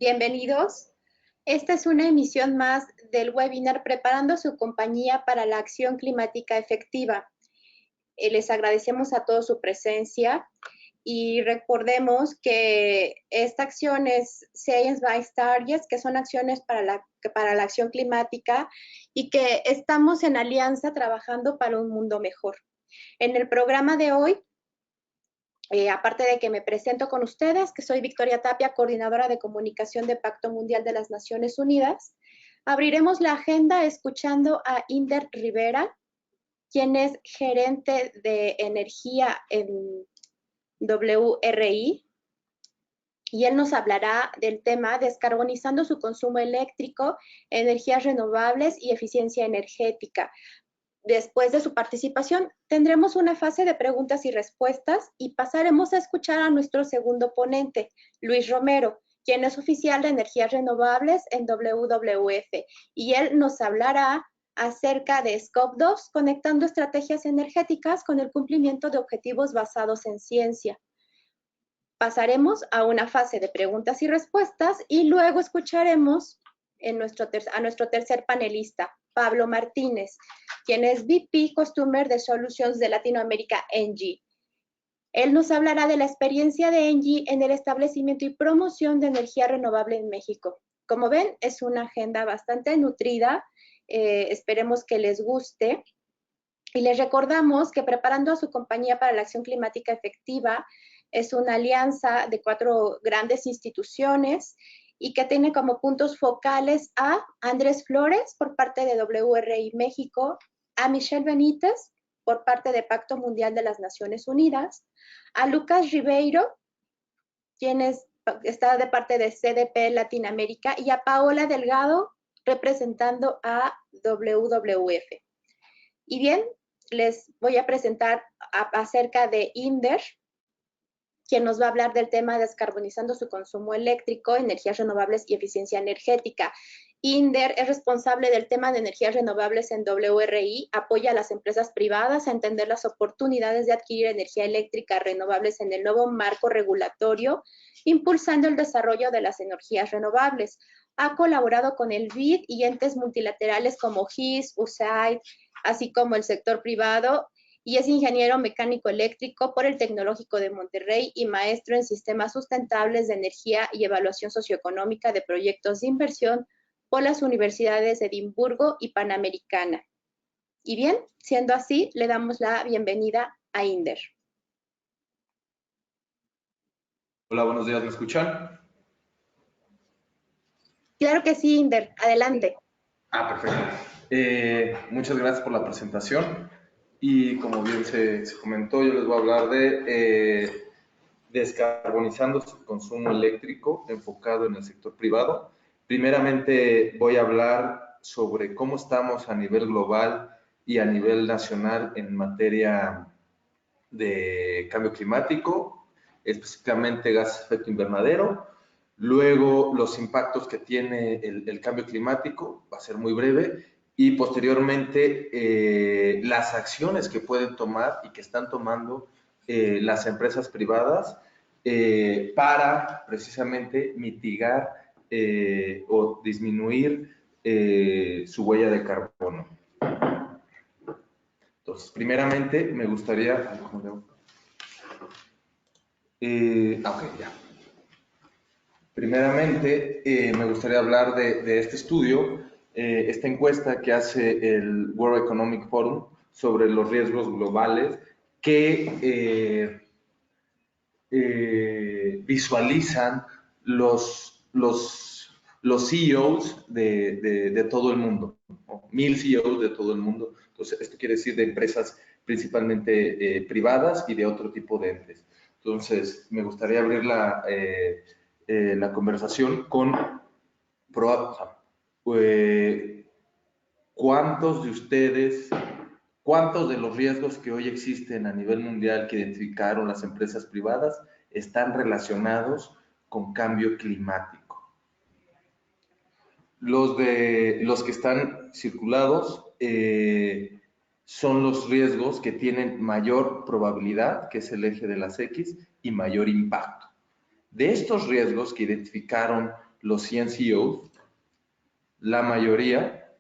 Bienvenidos. Esta es una emisión más del webinar Preparando su compañía para la acción climática efectiva. Les agradecemos a todos su presencia y recordemos que esta acción es Science-Based Targets, que son acciones para la acción climática y que estamos en alianza trabajando para un mundo mejor. En el programa de hoy, aparte de que me presento con ustedes, que soy Victoria Tapia, coordinadora de comunicación de Pacto Mundial de las Naciones Unidas, abriremos la agenda escuchando a Inder Rivera, quien es gerente de energía en WRI, y él nos hablará del tema descarbonizando su consumo eléctrico, energías renovables y eficiencia energética. Después de su participación, tendremos una fase de preguntas y respuestas y pasaremos a escuchar a nuestro segundo ponente, Luis Romero, quien es oficial de energías renovables en WWF, y él nos hablará acerca de Scope 2, conectando estrategias energéticas con el cumplimiento de objetivos basados en ciencia. Pasaremos a una fase de preguntas y respuestas y luego escucharemos a nuestro tercer panelista, Pablo Martínez, quien es VP Customer de Solutions de Latinoamérica ENGIE. Él nos hablará de la experiencia de ENGIE en el establecimiento y promoción de energía renovable en México. Como ven, es una agenda bastante nutrida, esperemos que les guste. Y les recordamos que Preparando a su compañía para la acción climática efectiva es una alianza de 4 grandes instituciones y que tiene como puntos focales a Andrés Flores por parte de WRI México, a Michelle Benítez por parte de Pacto Mundial de las Naciones Unidas, a Lucas Ribeiro, quien está de parte de CDP Latinoamérica, y a Paola Delgado representando a WWF. Y bien, les voy a presentar acerca de Inder, quien nos va a hablar del tema descarbonizando su consumo eléctrico, energías renovables y eficiencia energética. Inder es responsable del tema de energías renovables en WRI, apoya a las empresas privadas a entender las oportunidades de adquirir energía eléctrica renovables en el nuevo marco regulatorio, impulsando el desarrollo de las energías renovables. Ha colaborado con el BID y entes multilaterales como GIS, USAID, así como el sector privado, y es ingeniero mecánico eléctrico por el Tecnológico de Monterrey y maestro en sistemas sustentables de energía y evaluación socioeconómica de proyectos de inversión por las universidades de Edimburgo y Panamericana. Y bien, siendo así, le damos la bienvenida a Inder. Hola, buenos días, ¿me escuchan? Claro que sí, Inder, adelante. Perfecto. Muchas gracias por la presentación. Y como bien se comentó, yo les voy a hablar de descarbonizando su consumo eléctrico enfocado en el sector privado. Primeramente voy a hablar sobre cómo estamos a nivel global y a nivel nacional en materia de cambio climático, específicamente gases de efecto invernadero. Luego los impactos que tiene el cambio climático, va a ser muy breve. Y posteriormente las acciones que pueden tomar y que están tomando las empresas privadas para precisamente mitigar o disminuir su huella de carbono. Entonces, primeramente me gustaría... ya. Primeramente me gustaría hablar de este estudio, esta encuesta que hace el World Economic Forum sobre los riesgos globales que visualizan los CEOs de todo el mundo, ¿no? 1000 CEOs de todo el mundo. Entonces, esto quiere decir de empresas principalmente privadas y de otro tipo de entes. Entonces, me gustaría abrir la conversación con ¿cuántos de los riesgos que hoy existen a nivel mundial que identificaron las empresas privadas están relacionados con cambio climático? Los que están circulados son los riesgos que tienen mayor probabilidad, que es el eje de las X, y mayor impacto. De estos riesgos que identificaron los 100 CEOs, la mayoría,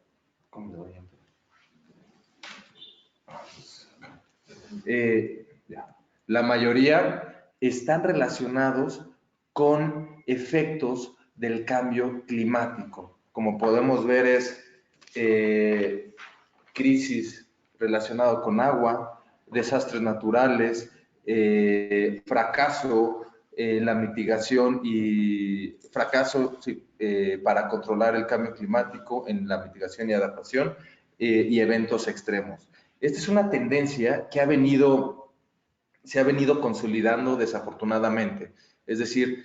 ¿cómo le voy a la mayoría están relacionados con efectos del cambio climático. Como podemos ver es crisis relacionado con agua, desastres naturales, fracaso en la mitigación y fracaso para controlar el cambio climático en la mitigación y adaptación y eventos extremos. Esta es una tendencia que se ha venido consolidando desafortunadamente. Es decir,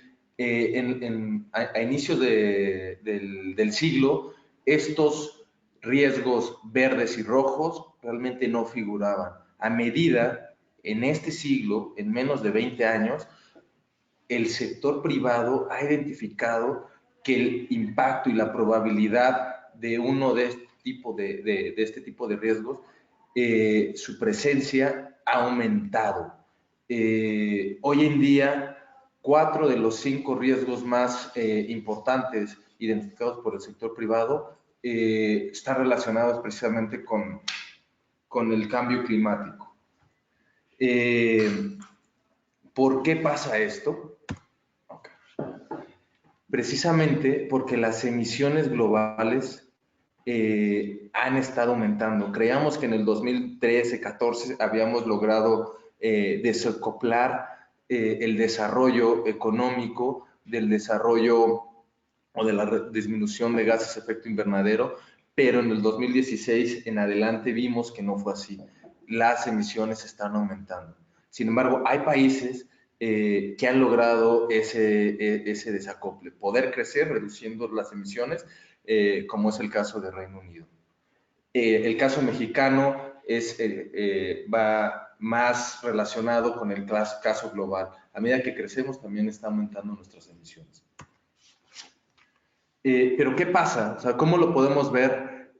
a inicios del siglo, estos riesgos verdes y rojos realmente no figuraban. A medida, en este siglo, en menos de 20 años, el sector privado ha identificado que el impacto y la probabilidad de uno de este tipo de riesgos, su presencia ha aumentado. Hoy en día, 4 de los 5 riesgos más importantes identificados por el sector privado están relacionados precisamente con el cambio climático. ¿Por qué pasa esto? Okay. Precisamente porque las emisiones globales han estado aumentando. Creíamos que en el 2013-14 habíamos logrado desacoplar el desarrollo económico del desarrollo o de la disminución de gases de efecto invernadero, pero en el 2016 en adelante vimos que no fue así. Las emisiones están aumentando. Sin embargo, hay países que han logrado ese desacople, poder crecer reduciendo las emisiones, como es el caso de Reino Unido. El caso mexicano va más relacionado con el caso global. A medida que crecemos también está aumentando nuestras emisiones. Pero ¿qué pasa? O sea, ¿cómo lo podemos ver?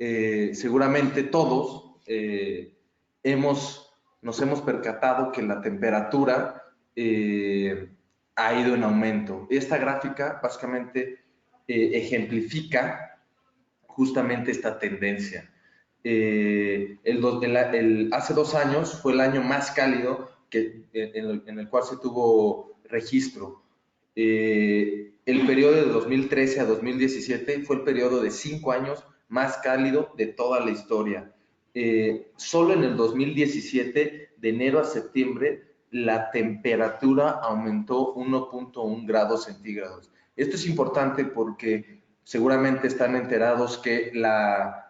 Seguramente todos nos hemos percatado que la temperatura ha ido en aumento. Esta gráfica básicamente ejemplifica justamente esta tendencia. Hace 2 años fue el año más cálido en el cual se tuvo registro. El periodo de 2013 a 2017 fue el periodo de 5 años más cálido de toda la historia. Solo en el 2017, de enero a septiembre, la temperatura aumentó 1.1 grados centígrados. Esto es importante porque seguramente están enterados que la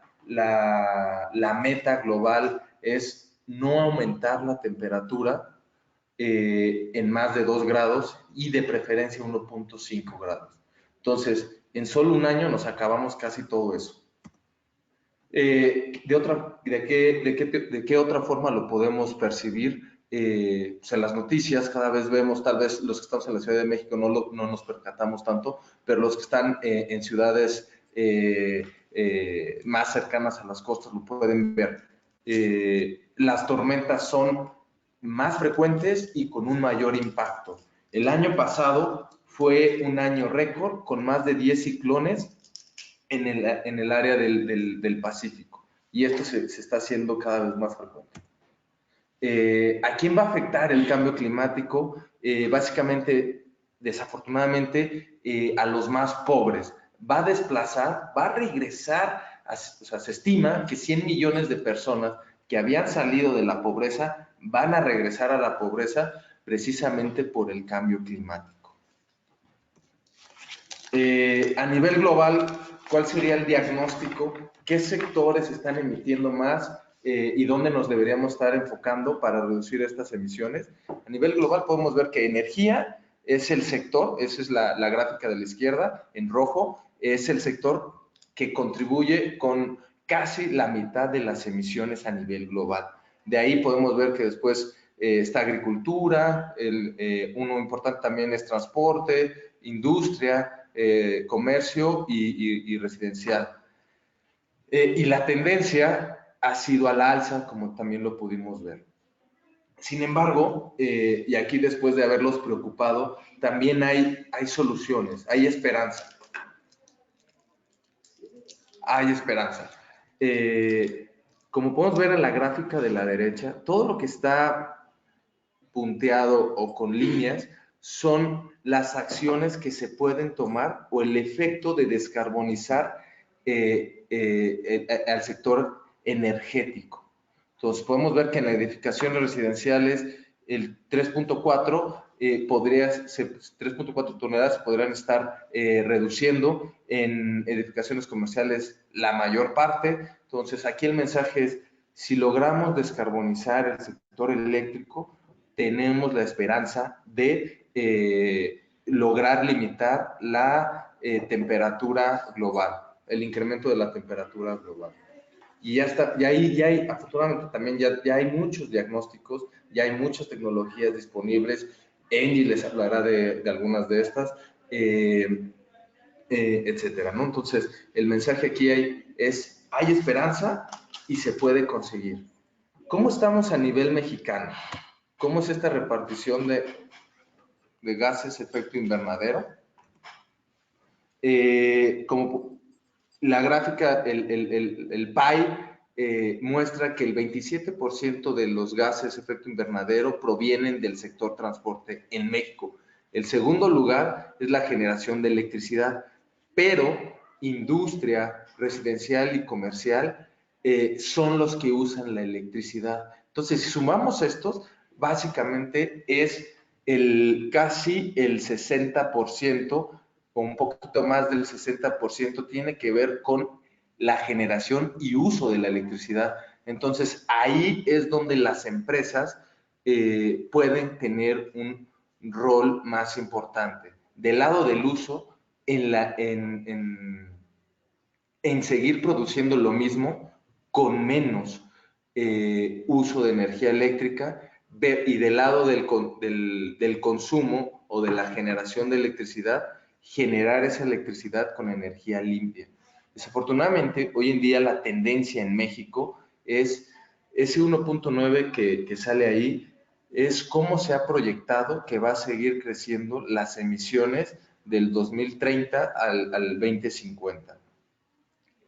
meta global es no aumentar la temperatura en más de 2 grados y de preferencia 1.5 grados. Entonces, en solo un año nos acabamos casi todo eso. ¿De qué otra forma lo podemos percibir? Pues en las noticias cada vez vemos, tal vez los que estamos en la Ciudad de México no nos percatamos tanto, pero los que están en ciudades más cercanas a las costas lo pueden ver. Las tormentas son más frecuentes y con un mayor impacto. El año pasado fue un año récord con más de 10 ciclones en el área del Pacífico, y esto se está haciendo cada vez más frecuente. ¿A quién va a afectar el cambio climático? Básicamente, desafortunadamente, a los más pobres. Va a desplazar, va a regresar, o sea, se estima que 100 millones de personas que habían salido de la pobreza van a regresar a la pobreza precisamente por el cambio climático. A nivel global, ¿cuál sería el diagnóstico? ¿Qué sectores están emitiendo más y dónde nos deberíamos estar enfocando para reducir estas emisiones? A nivel global podemos ver que energía es el sector, esa es la gráfica de la izquierda, en rojo, es el sector que contribuye con casi la mitad de las emisiones a nivel global. De ahí podemos ver que después está agricultura, uno importante también es transporte, industria, comercio y residencial. Y la tendencia ha sido al alza, como también lo pudimos ver. Sin embargo, y aquí después de haberlos preocupado, también hay soluciones, hay esperanza. hay esperanza. Como podemos ver en la gráfica de la derecha, todo lo que está punteado o con líneas son las acciones que se pueden tomar o el efecto de descarbonizar al sector energético. Entonces, podemos ver que en las edificaciones residenciales el 3.4 3.4 toneladas se podrán estar reduciendo, en edificaciones comerciales la mayor parte. Entonces, aquí el mensaje es, si logramos descarbonizar el sector eléctrico, tenemos la esperanza de lograr limitar la temperatura global, el incremento de la temperatura global. Y ya está, ya hay afortunadamente también ya hay muchos diagnósticos, ya hay muchas tecnologías disponibles. Angie les hablará de algunas de estas, etcétera, ¿no? Entonces, el mensaje aquí hay esperanza y se puede conseguir. ¿Cómo estamos a nivel mexicano? ¿Cómo es esta repartición de gases efecto invernadero? Como la gráfica, el PAI muestra que el 27% de los gases efecto invernadero provienen del sector transporte en México. El segundo lugar es la generación de electricidad, pero industria, residencial y comercial son los que usan la electricidad. Entonces, si sumamos estos, básicamente es casi el 60%, o un poquito más del 60%, tiene que ver con la generación y uso de la electricidad. Entonces, ahí es donde las empresas pueden tener un rol más importante. Del lado del uso, en seguir produciendo lo mismo con menos uso de energía eléctrica, y del lado del consumo o de la generación de electricidad, generar esa electricidad con energía limpia. Desafortunadamente, hoy en día la tendencia en México es ese 1.9 que sale ahí, es cómo se ha proyectado que va a seguir creciendo las emisiones del 2030 al 2050.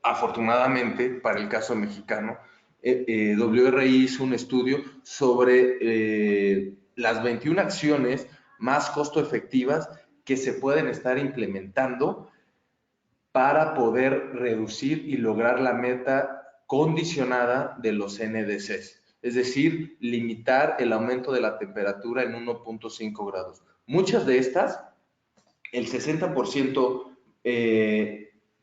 Afortunadamente, para el caso mexicano, WRI hizo un estudio sobre las 21 acciones más costo efectivas que se pueden estar implementando para poder reducir y lograr la meta condicionada de los NDCs, es decir, limitar el aumento de la temperatura en 1.5 grados. Muchas de estas, el 60%,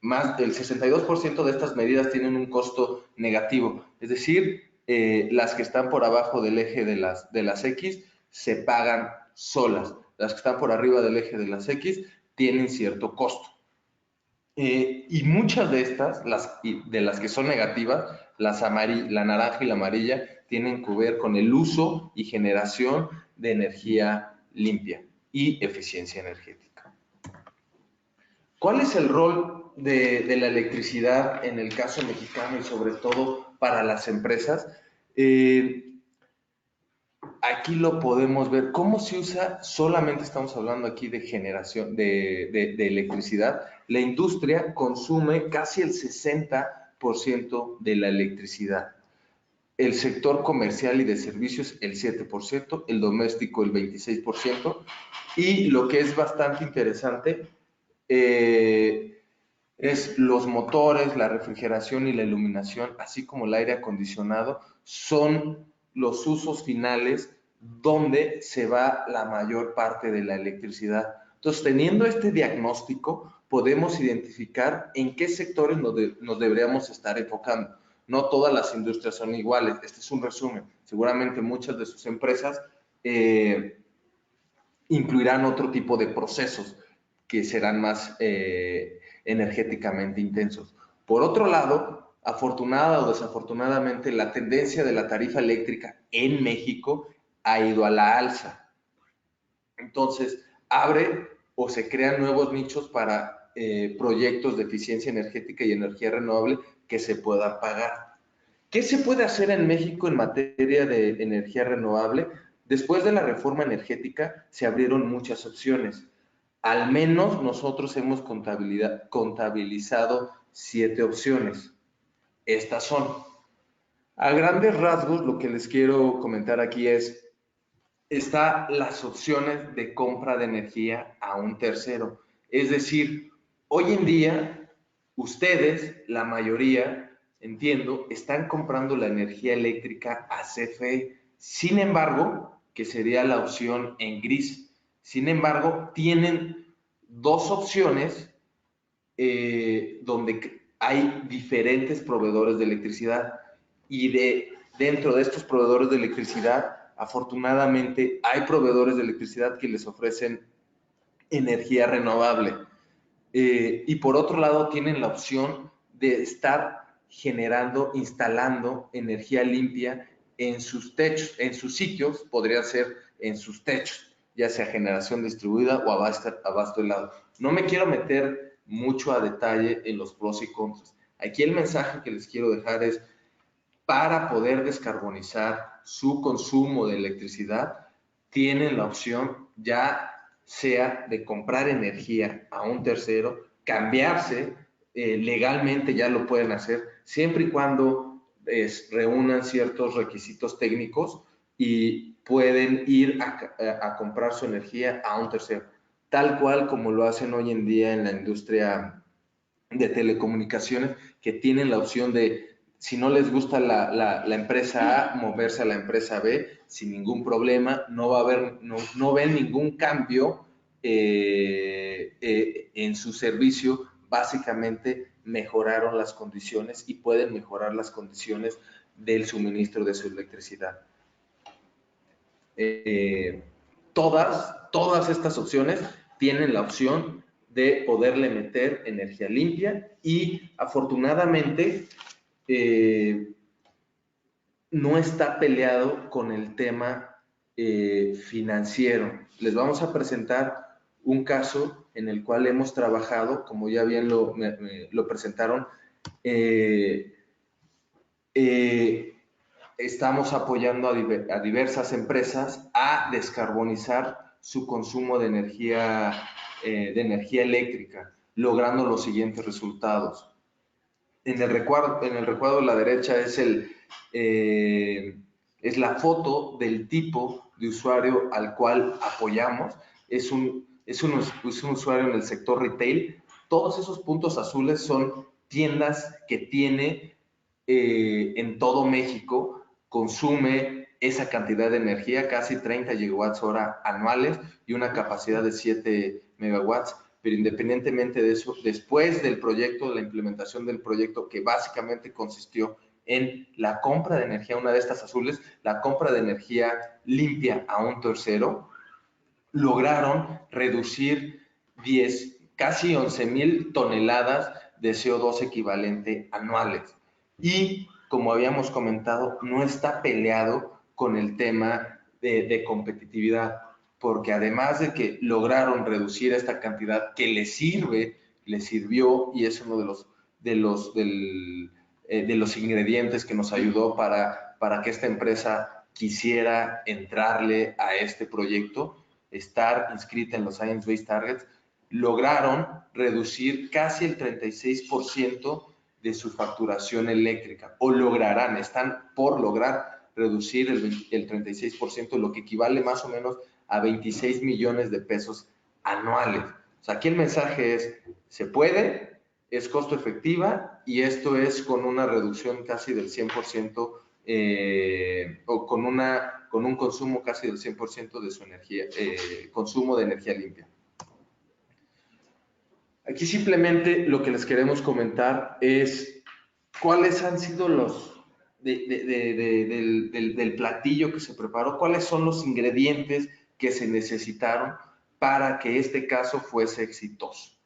más del 62% de estas medidas tienen un costo negativo, es decir, las que están por abajo del eje de las X se pagan solas, las que están por arriba del eje de las X tienen cierto costo. Y muchas de estas, de las que son negativas, la naranja y la amarilla, tienen que ver con el uso y generación de energía limpia y eficiencia energética. ¿Cuál es el rol de la electricidad en el caso mexicano y sobre todo para las empresas? Aquí lo podemos ver. ¿Cómo se usa? Solamente estamos hablando aquí de generación de electricidad. La industria consume casi el 60% de la electricidad. El sector comercial y de servicios el 7%, el doméstico el 26%. Y lo que es bastante interesante es los motores, la refrigeración y la iluminación, así como el aire acondicionado, son los usos finales donde se va la mayor parte de la electricidad. Entonces, teniendo este diagnóstico, podemos identificar en qué sectores nos deberíamos estar enfocando. No todas las industrias son iguales. Este es un resumen. Seguramente muchas de sus empresas incluirán otro tipo de procesos que serán más energéticamente intensos. Por otro lado, afortunada o desafortunadamente, la tendencia de la tarifa eléctrica en México ha ido a la alza. Entonces, abre o se crean nuevos nichos para proyectos de eficiencia energética y energía renovable que se puedan pagar. ¿Qué se puede hacer en México en materia de energía renovable? Después de la reforma energética se abrieron muchas opciones. Al menos nosotros hemos contabilizado 7 opciones. Estas son, a grandes rasgos, lo que les quiero comentar aquí está las opciones de compra de energía a un tercero. Es decir, hoy en día, ustedes, la mayoría, entiendo, están comprando la energía eléctrica a CFE. Sin embargo, que sería la opción en gris. Sin embargo, tienen dos opciones donde hay diferentes proveedores de electricidad y dentro de estos proveedores de electricidad, afortunadamente, hay proveedores de electricidad que les ofrecen energía renovable. Y por otro lado, tienen la opción de estar generando, instalando energía limpia en sus techos, en sus sitios, podría ser en sus techos, ya sea generación distribuida o abasto helado. No me quiero meter mucho a detalle en los pros y contras. Aquí el mensaje que les quiero dejar es, para poder descarbonizar su consumo de electricidad, tienen la opción ya sea de comprar energía a un tercero, cambiarse, legalmente ya lo pueden hacer, siempre y cuando reúnan ciertos requisitos técnicos y pueden ir a comprar su energía a un tercero, tal cual como lo hacen hoy en día en la industria de telecomunicaciones, que tienen la opción de, si no les gusta la empresa A, moverse a la empresa B sin ningún problema, no va a haber, no ven ningún cambio en su servicio. Básicamente mejoraron las condiciones y pueden mejorar las condiciones del suministro de su electricidad. Todas estas opciones tienen la opción de poderle meter energía limpia y afortunadamente no está peleado con el tema financiero. Les vamos a presentar un caso en el cual hemos trabajado, como ya bien lo presentaron, estamos apoyando a diversas empresas a descarbonizar su consumo de energía eléctrica, logrando los siguientes resultados. En el recuadro de la derecha es la foto del tipo de usuario al cual apoyamos. Es un usuario en el sector retail. Todos esos puntos azules son tiendas que tiene en todo México, consume esa cantidad de energía, casi 30 gigawatts hora anuales y una capacidad de 7 megawatts. Pero independientemente de eso, después del proyecto, de la implementación del proyecto, que básicamente consistió en la compra de energía, una de estas azules, la compra de energía limpia a un tercero, lograron reducir casi 11,000 toneladas de CO2 equivalente anuales. Y, como habíamos comentado, no está peleado con el tema de competitividad, porque además de que lograron reducir esta cantidad que les sirvió, y es uno de los ingredientes que nos ayudó para que esta empresa quisiera entrarle a este proyecto, estar inscrita en los Science Based Targets, lograron reducir casi el 36% de su facturación eléctrica, o lograrán, están por lograr reducir el 36%, lo que equivale más o menos a 26 millones de pesos anuales. O sea, aquí el mensaje es, se puede, es costo efectiva, y esto es con una reducción casi del 100%, o con un consumo casi del 100% de su energía, consumo de energía limpia. Aquí simplemente lo que les queremos comentar es cuáles han sido los del platillo que se preparó, cuáles son los ingredientes que se necesitaron para que este caso fuese exitoso.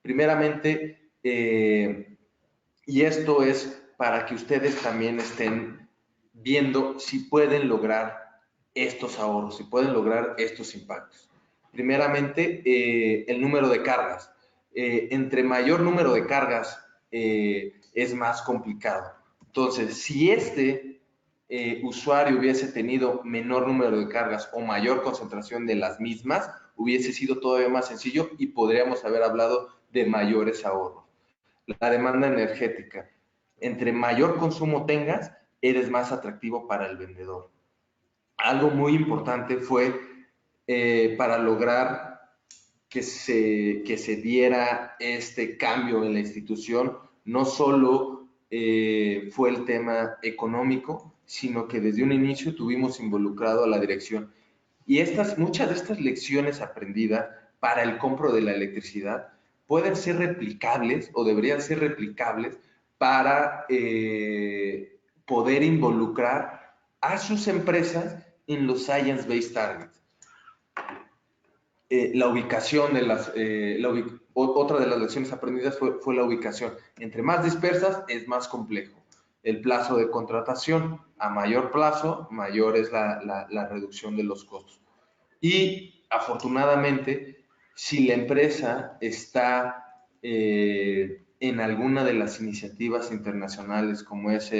Primeramente, y esto es para que ustedes también estén viendo si pueden lograr estos ahorros, si pueden lograr estos impactos. Primeramente, el número de cargas. Entre mayor número de cargas es más complicado. Entonces, si este usuario hubiese tenido menor número de cargas o mayor concentración de las mismas, hubiese sido todavía más sencillo y podríamos haber hablado de mayores ahorros. la demanda energética. Entre mayor consumo tengas, eres más atractivo para el vendedor. Algo muy importante fue para lograr que se diera este cambio en la institución, no solo fue el tema económico, sino que desde un inicio tuvimos involucrado a la dirección. Y muchas de estas lecciones aprendidas para el compro de la electricidad pueden ser replicables o deberían ser replicables para poder involucrar a sus empresas en los Science-Based Targets. La ubicación de otra de las lecciones aprendidas fue la ubicación. Entre más dispersas es más complejo. El plazo de contratación, a mayor plazo, mayor es la reducción de los costos. Y afortunadamente, si la empresa está en alguna de las iniciativas internacionales, como es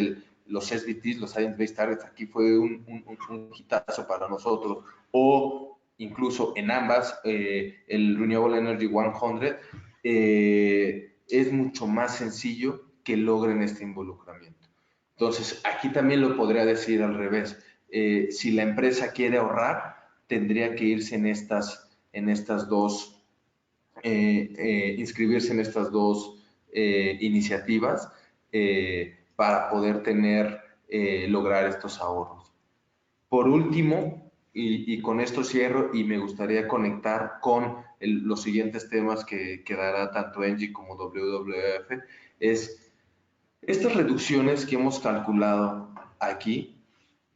los SBTs, los Science Based Targets, aquí fue un hitazo para nosotros, o incluso en ambas, el Renewable Energy 100, es mucho más sencillo que logren este involucramiento. Entonces, aquí también lo podría decir al revés. Si la empresa quiere ahorrar, tendría que irse inscribirse en estas dos iniciativas para poder lograr estos ahorros. Por último, y con esto cierro, y me gustaría conectar con los siguientes temas que dará tanto ENGIE como WWF, es estas reducciones que hemos calculado aquí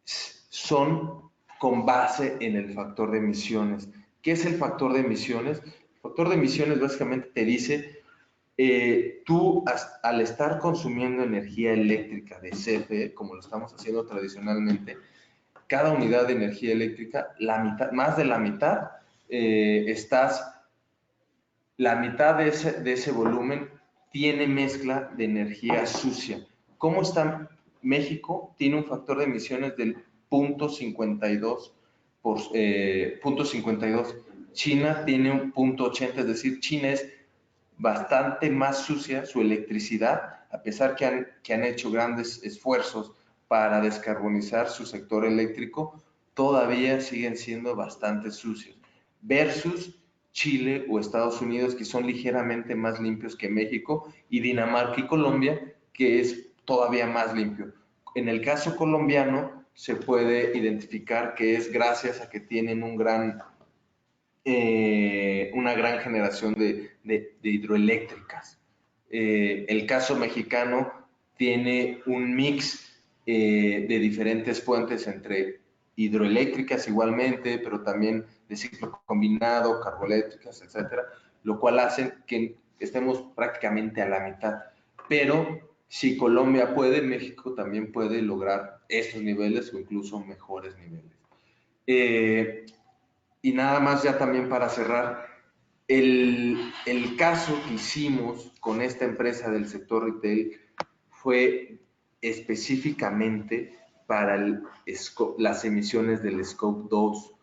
son con base en el factor de emisiones. ¿Qué es el factor de emisiones? El factor de emisiones básicamente te dice, tú al estar consumiendo energía eléctrica de CFE, como lo estamos haciendo tradicionalmente, cada unidad de energía eléctrica, más de la mitad, la mitad de ese volumen tiene mezcla de energía sucia. ¿Cómo está? México tiene un factor de emisiones del 0.52. China tiene un 0.80, es decir, China es bastante más sucia su electricidad, a pesar que han hecho grandes esfuerzos para descarbonizar su sector eléctrico, todavía siguen siendo bastante sucios, versus Chile o Estados Unidos, que son ligeramente más limpios que México, y Dinamarca y Colombia, que es todavía más limpio. En el caso colombiano, se puede identificar que es gracias a que tienen una gran generación de hidroeléctricas. El caso mexicano tiene un mix de diferentes fuentes entre hidroeléctricas igualmente, pero también de ciclo combinado, carboeléctricas, etcétera, lo cual hace que estemos prácticamente a la mitad. Pero si Colombia puede, México también puede lograr estos niveles o incluso mejores niveles. Y nada más ya también para cerrar, el caso que hicimos con esta empresa del sector retail fue específicamente para las emisiones del Scope 2.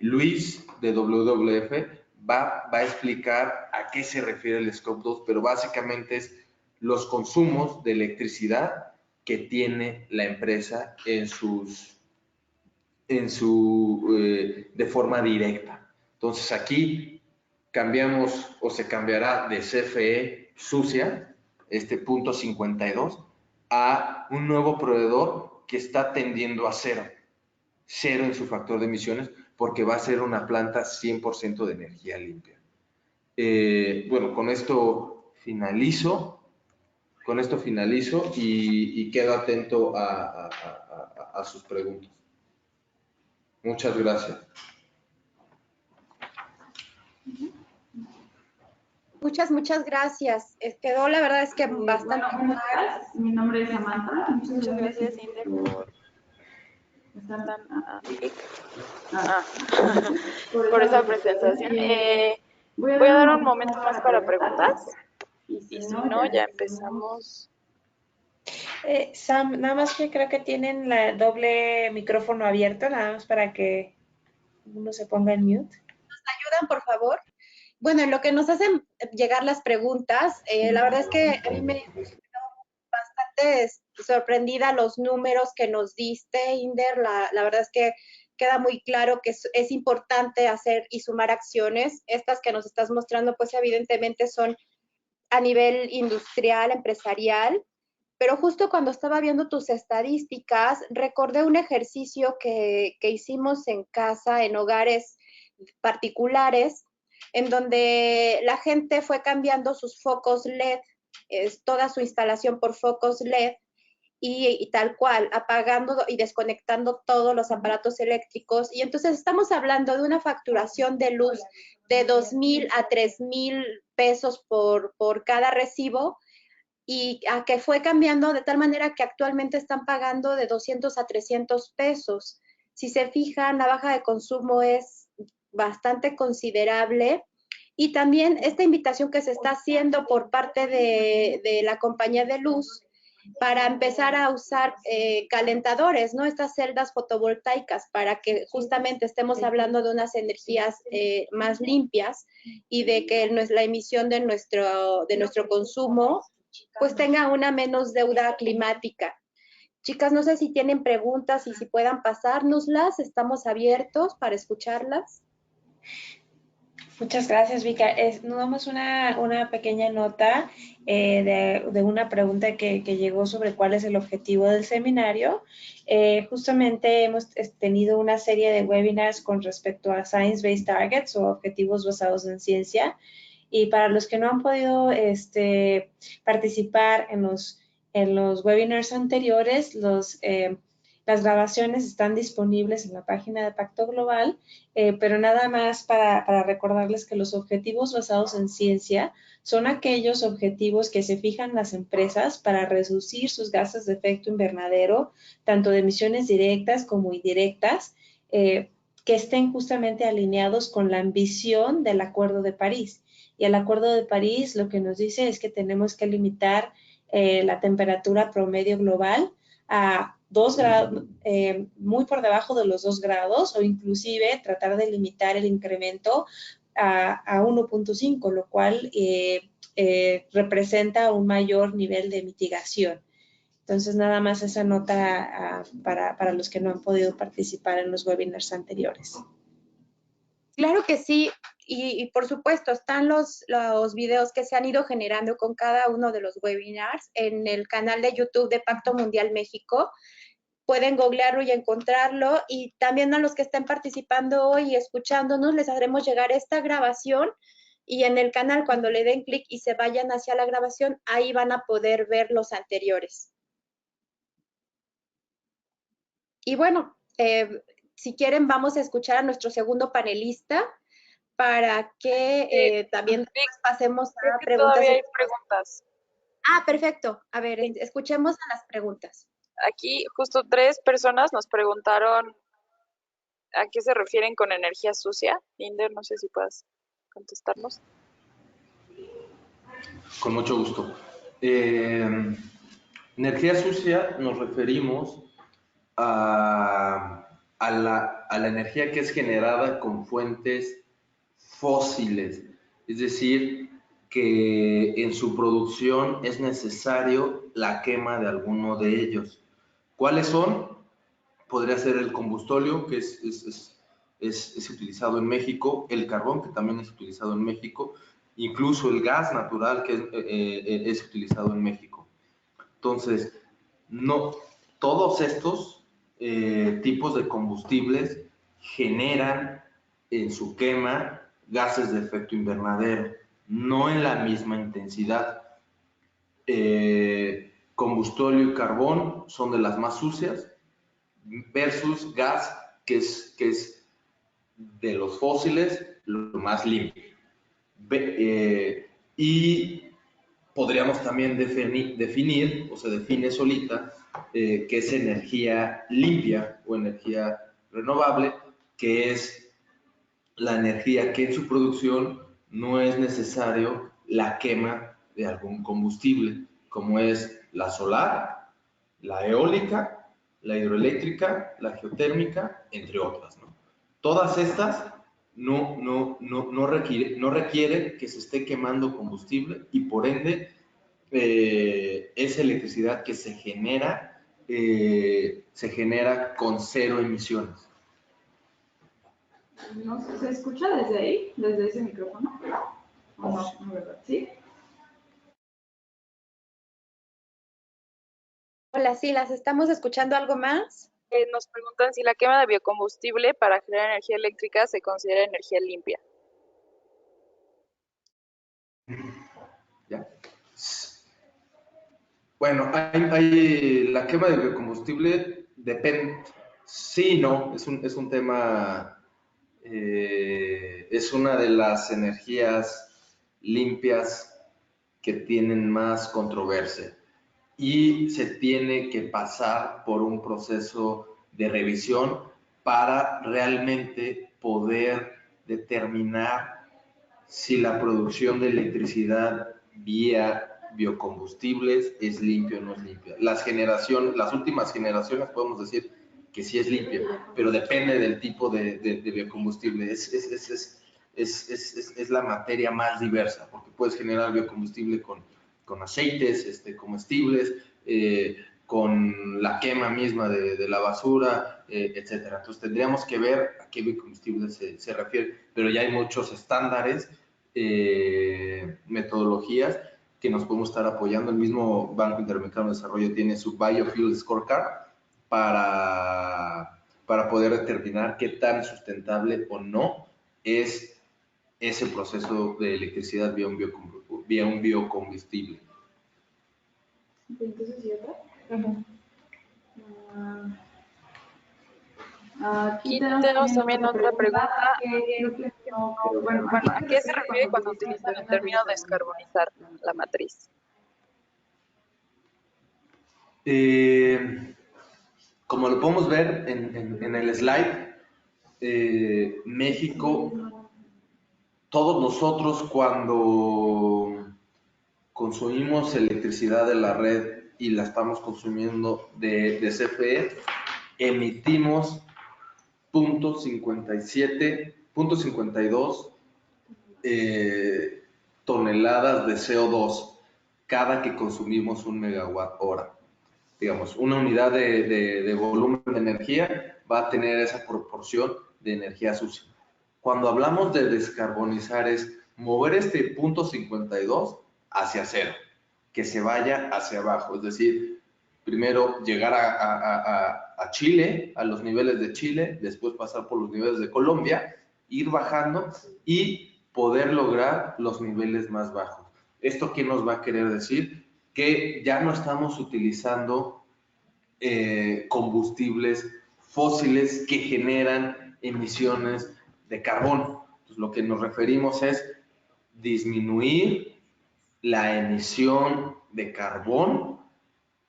Luis de WWF va a explicar a qué se refiere el Scope 2, pero básicamente es los consumos de electricidad que tiene la empresa de forma directa. Entonces aquí cambiamos o se cambiará de CFE sucia, este 0.52, a un nuevo proveedor que está tendiendo a cero en su factor de emisiones, porque va a ser una planta 100% de energía limpia. Bueno, con esto finalizo y quedo atento a sus preguntas. Muchas gracias. Muchas gracias. Quedó, la verdad es que bastante. Bueno, buenos días. Mi nombre es Samantha. Muchas gracias, Inder, por esa presentación. Voy a dar un momento más para preguntas. Y si no, ya empezamos. Sam, nada más que creo que tienen la doble micrófono abierto, nada más para que uno se ponga en mute. ¿Nos ayudan, por favor? Bueno, en lo que nos hacen llegar las preguntas, la verdad es que a mí me bastante sorprendida los números que nos diste, Inder. La verdad es que queda muy claro que es importante hacer y sumar acciones. Estas que nos estás mostrando, pues evidentemente son a nivel industrial, empresarial, pero justo cuando estaba viendo tus estadísticas, recordé un ejercicio que hicimos en casa, en hogares particulares, en donde la gente fue cambiando sus focos LED, toda su instalación por focos LED, y tal cual, apagando y desconectando todos los aparatos eléctricos. Y entonces estamos hablando de una facturación de luz de 2,000 a 3,000 pesos por cada recibo, y a que fue cambiando de tal manera que actualmente están pagando de 200 a 300 pesos. Si se fijan, la baja de consumo es bastante considerable. Y también esta invitación que se está haciendo por parte de la compañía de luz para empezar a usar calentadores, ¿no? Estas celdas fotovoltaicas, para que justamente estemos hablando de unas energías más limpias y de que la emisión de nuestro consumo pues tenga una menos deuda climática. Chicas, no sé si tienen preguntas y si puedan pasárnoslas, estamos abiertos para escucharlas. Muchas gracias, Vika. Nos damos una pequeña nota de una pregunta que llegó sobre cuál es el objetivo del seminario. Justamente hemos tenido una serie de webinars con respecto a Science-Based Targets o objetivos basados en ciencia. Y para los que no han podido participar en los webinars anteriores, las grabaciones están disponibles en la página de Pacto Global, pero nada más para recordarles que los objetivos basados en ciencia son aquellos objetivos que se fijan las empresas para reducir sus gases de efecto invernadero, tanto de emisiones directas como indirectas, que estén justamente alineados con la ambición del Acuerdo de París. Y el Acuerdo de París lo que nos dice es que tenemos que limitar la temperatura promedio global a 2 grados, muy por debajo de los 2 grados, o inclusive tratar de limitar el incremento a 1.5, lo cual representa un mayor nivel de mitigación. Entonces, nada más esa nota para los que no han podido participar en los webinars anteriores. Claro que sí, y por supuesto están los videos que se han ido generando con cada uno de los webinars en el canal de YouTube de Pacto Mundial México. Pueden googlearlo y encontrarlo, y también a los que estén participando hoy y escuchándonos les haremos llegar esta grabación, y en el canal cuando le den clic y se vayan hacia la grabación, ahí van a poder ver los anteriores. Y bueno, si quieren vamos a escuchar a nuestro segundo panelista para que también pasemos a preguntas. Todavía hay preguntas. Ah, perfecto. A ver, escuchemos a las preguntas. Aquí justo 3 personas nos preguntaron a qué se refieren con energía sucia. Inder, no sé si puedas contestarnos. Con mucho gusto. Energía sucia nos referimos a la energía que es generada con fuentes fósiles, es decir, que en su producción es necesario la quema de alguno de ellos. ¿Cuáles son? Podría ser el combustóleo, que es utilizado en México, el carbón, que también es utilizado en México, incluso el gas natural, que es utilizado en México. Entonces, no, todos estos tipos de combustibles generan en su quema gases de efecto invernadero, no en la misma intensidad. Combustóleo y carbón son de las más sucias, versus gas, que es de los fósiles lo más limpio. Y podríamos también definir, o se define solita, que es energía limpia o energía renovable, que es la energía que en su producción no es necesario la quema de algún combustible, como es la solar, la eólica, la hidroeléctrica, la geotérmica, entre otras, ¿no? Todas estas no requiere que se esté quemando combustible y por ende esa electricidad que se genera con cero emisiones. No sé, ¿se escucha desde ahí? ¿Desde ese micrófono? No, no, ¿verdad? ¿Sí? Hola, sí, ¿las estamos escuchando algo más? Nos preguntan si la quema de biocombustible para generar energía eléctrica se considera energía limpia. ¿Ya? Bueno, la quema de biocombustible depende, sí, no, es un tema, es una de las energías limpias que tienen más controversia y se tiene que pasar por un proceso de revisión para realmente poder determinar si la producción de electricidad vía biocombustibles es limpia o no es limpia. Las últimas generaciones podemos decir que sí es limpia, pero depende del tipo de biocombustible. Es la materia más diversa, porque puedes generar biocombustible con aceites comestibles, con la quema misma de la basura, etcétera. Entonces tendríamos que ver a qué biocombustible se refiere, pero ya hay muchos estándares, metodologías que nos podemos estar apoyando. El mismo Banco Interamericano de Desarrollo tiene su Biofuel Scorecard para poder determinar qué tan sustentable o no es ese proceso de electricidad vía un biocombustible. Entonces, ¿y otra? Aquí tenemos también otra pregunta. Bueno, ¿a qué se refiere cuando utilizan el término descarbonizar la matriz? Como lo podemos ver en el slide, México, todos nosotros cuando consumimos electricidad de la red y la estamos consumiendo de CFE, emitimos 0.52 toneladas de CO2 cada que consumimos un megawatt hora. Digamos, una unidad de volumen de energía va a tener esa proporción de energía sucia. Cuando hablamos de descarbonizar es mover este 0.52 hacia cero, que se vaya hacia abajo, es decir, primero llegar a Chile, a los niveles de Chile, después pasar por los niveles de Colombia, ir bajando y poder lograr los niveles más bajos. ¿Esto qué nos va a querer decir? Que ya no estamos utilizando combustibles fósiles que generan emisiones de carbón. Entonces, lo que nos referimos es disminuir la emisión de carbón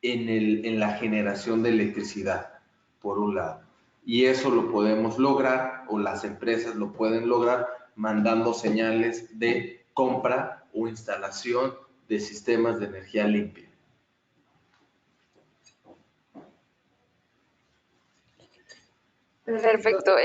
en la generación de electricidad, por un lado. Y eso lo podemos lograr, o las empresas lo pueden lograr, mandando señales de compra o instalación de sistemas de energía limpia. Perfecto.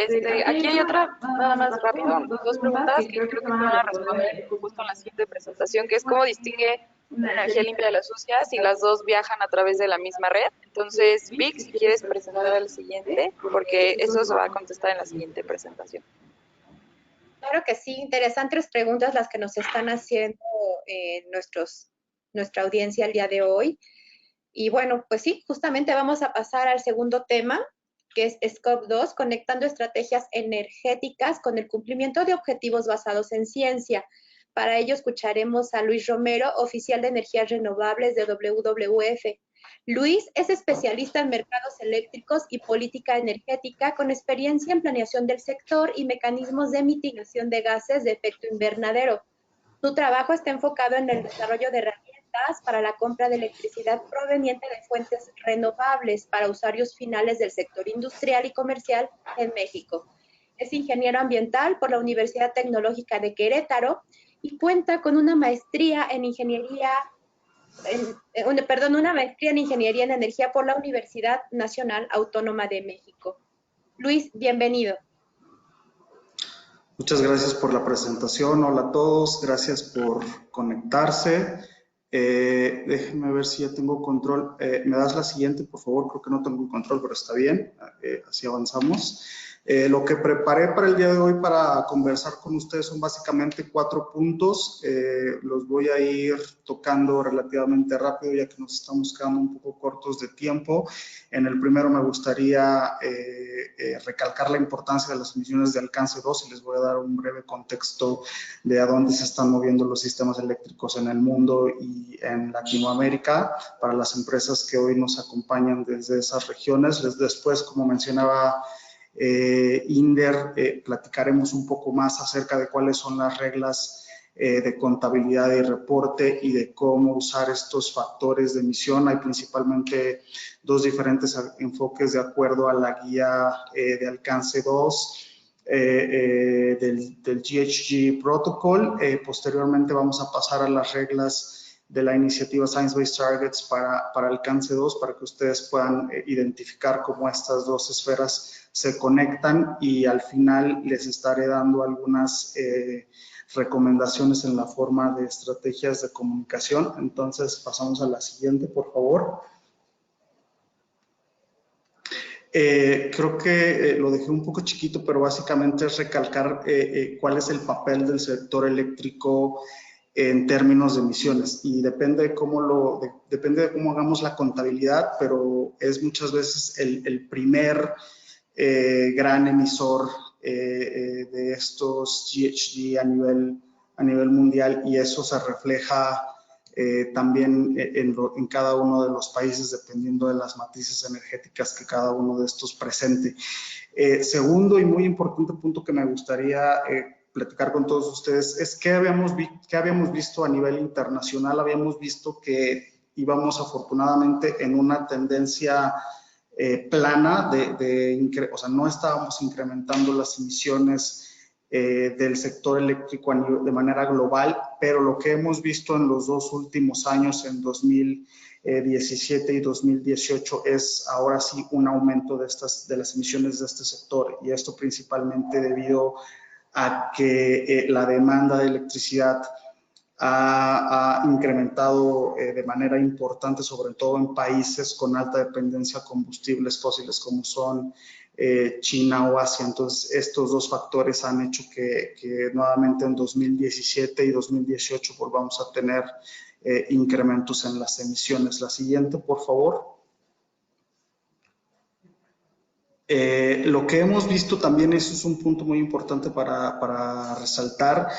Aquí hay otra, nada más rápido, dos preguntas que creo que van a responder justo en la siguiente presentación, que es cómo distingue una energía limpia de la sucia si las dos viajan a través de la misma red. Entonces, Vic, si quieres presentar el siguiente, porque eso se va a contestar en la siguiente presentación. Claro que sí, interesantes preguntas las que nos están haciendo nuestra audiencia el día de hoy. Y bueno, pues sí, justamente vamos a pasar al segundo tema, que es Scope 2, conectando estrategias energéticas con el cumplimiento de objetivos basados en ciencia. Para ello escucharemos a Luis Romero, oficial de energías renovables de WWF. Luis es especialista en mercados eléctricos y política energética con experiencia en planeación del sector y mecanismos de mitigación de gases de efecto invernadero. Su trabajo está enfocado en el desarrollo de herramientas para la compra de electricidad proveniente de fuentes renovables para usuarios finales del sector industrial y comercial en México. Es ingeniero ambiental por la Universidad Tecnológica de Querétaro y cuenta con una maestría en ingeniería en energía por la Universidad Nacional Autónoma de México. Luis, bienvenido. Muchas gracias por la presentación. Hola a todos, gracias por conectarse. Déjenme ver si ya tengo control. ¿Me das la siguiente, por favor? Creo que no tengo control, pero está bien. Así avanzamos. Lo que preparé para el día de hoy para conversar con ustedes son básicamente 4 puntos. Los voy a ir tocando relativamente rápido, ya que nos estamos quedando un poco cortos de tiempo. En el primero me gustaría recalcar la importancia de las emisiones de alcance 2 y les voy a dar un breve contexto de a dónde se están moviendo los sistemas eléctricos en el mundo y en Latinoamérica para las empresas que hoy nos acompañan desde esas regiones. Después, como mencionaba Inder, platicaremos un poco más acerca de cuáles son las reglas de contabilidad y reporte y de cómo usar estos factores de emisión. Hay principalmente 2 diferentes enfoques de acuerdo a la guía de alcance 2 del GHG Protocol. Posteriormente vamos a pasar a las reglas de la iniciativa Science Based Targets para alcance 2, para que ustedes puedan identificar cómo estas 2 esferas se conectan, y al final les estaré dando algunas recomendaciones en la forma de estrategias de comunicación. Entonces pasamos a la siguiente, por favor. Creo que lo dejé un poco chiquito, pero básicamente es recalcar cuál es el papel del sector eléctrico en términos de emisiones, y depende de cómo hagamos la contabilidad, pero es muchas veces el primer gran emisor de estos GHG a nivel mundial, y eso se refleja también en cada uno de los países dependiendo de las matrices energéticas que cada uno de estos presente. Segundo y muy importante punto que me gustaría platicar con todos ustedes es qué habíamos visto a nivel internacional. Habíamos visto que íbamos afortunadamente en una tendencia plana o sea, no estábamos incrementando las emisiones del sector eléctrico de manera global, pero lo que hemos visto en los 2 últimos años, en 2017 y 2018, es ahora sí un aumento de las emisiones de este sector, y esto principalmente debido a que la demanda de electricidad ha incrementado de manera importante, sobre todo en países con alta dependencia a combustibles fósiles como son China o Asia. Entonces, estos 2 factores han hecho que nuevamente en 2017 y 2018 volvamos a tener incrementos en las emisiones. La siguiente, por favor. Lo que hemos visto también, eso es un punto muy importante para resaltar,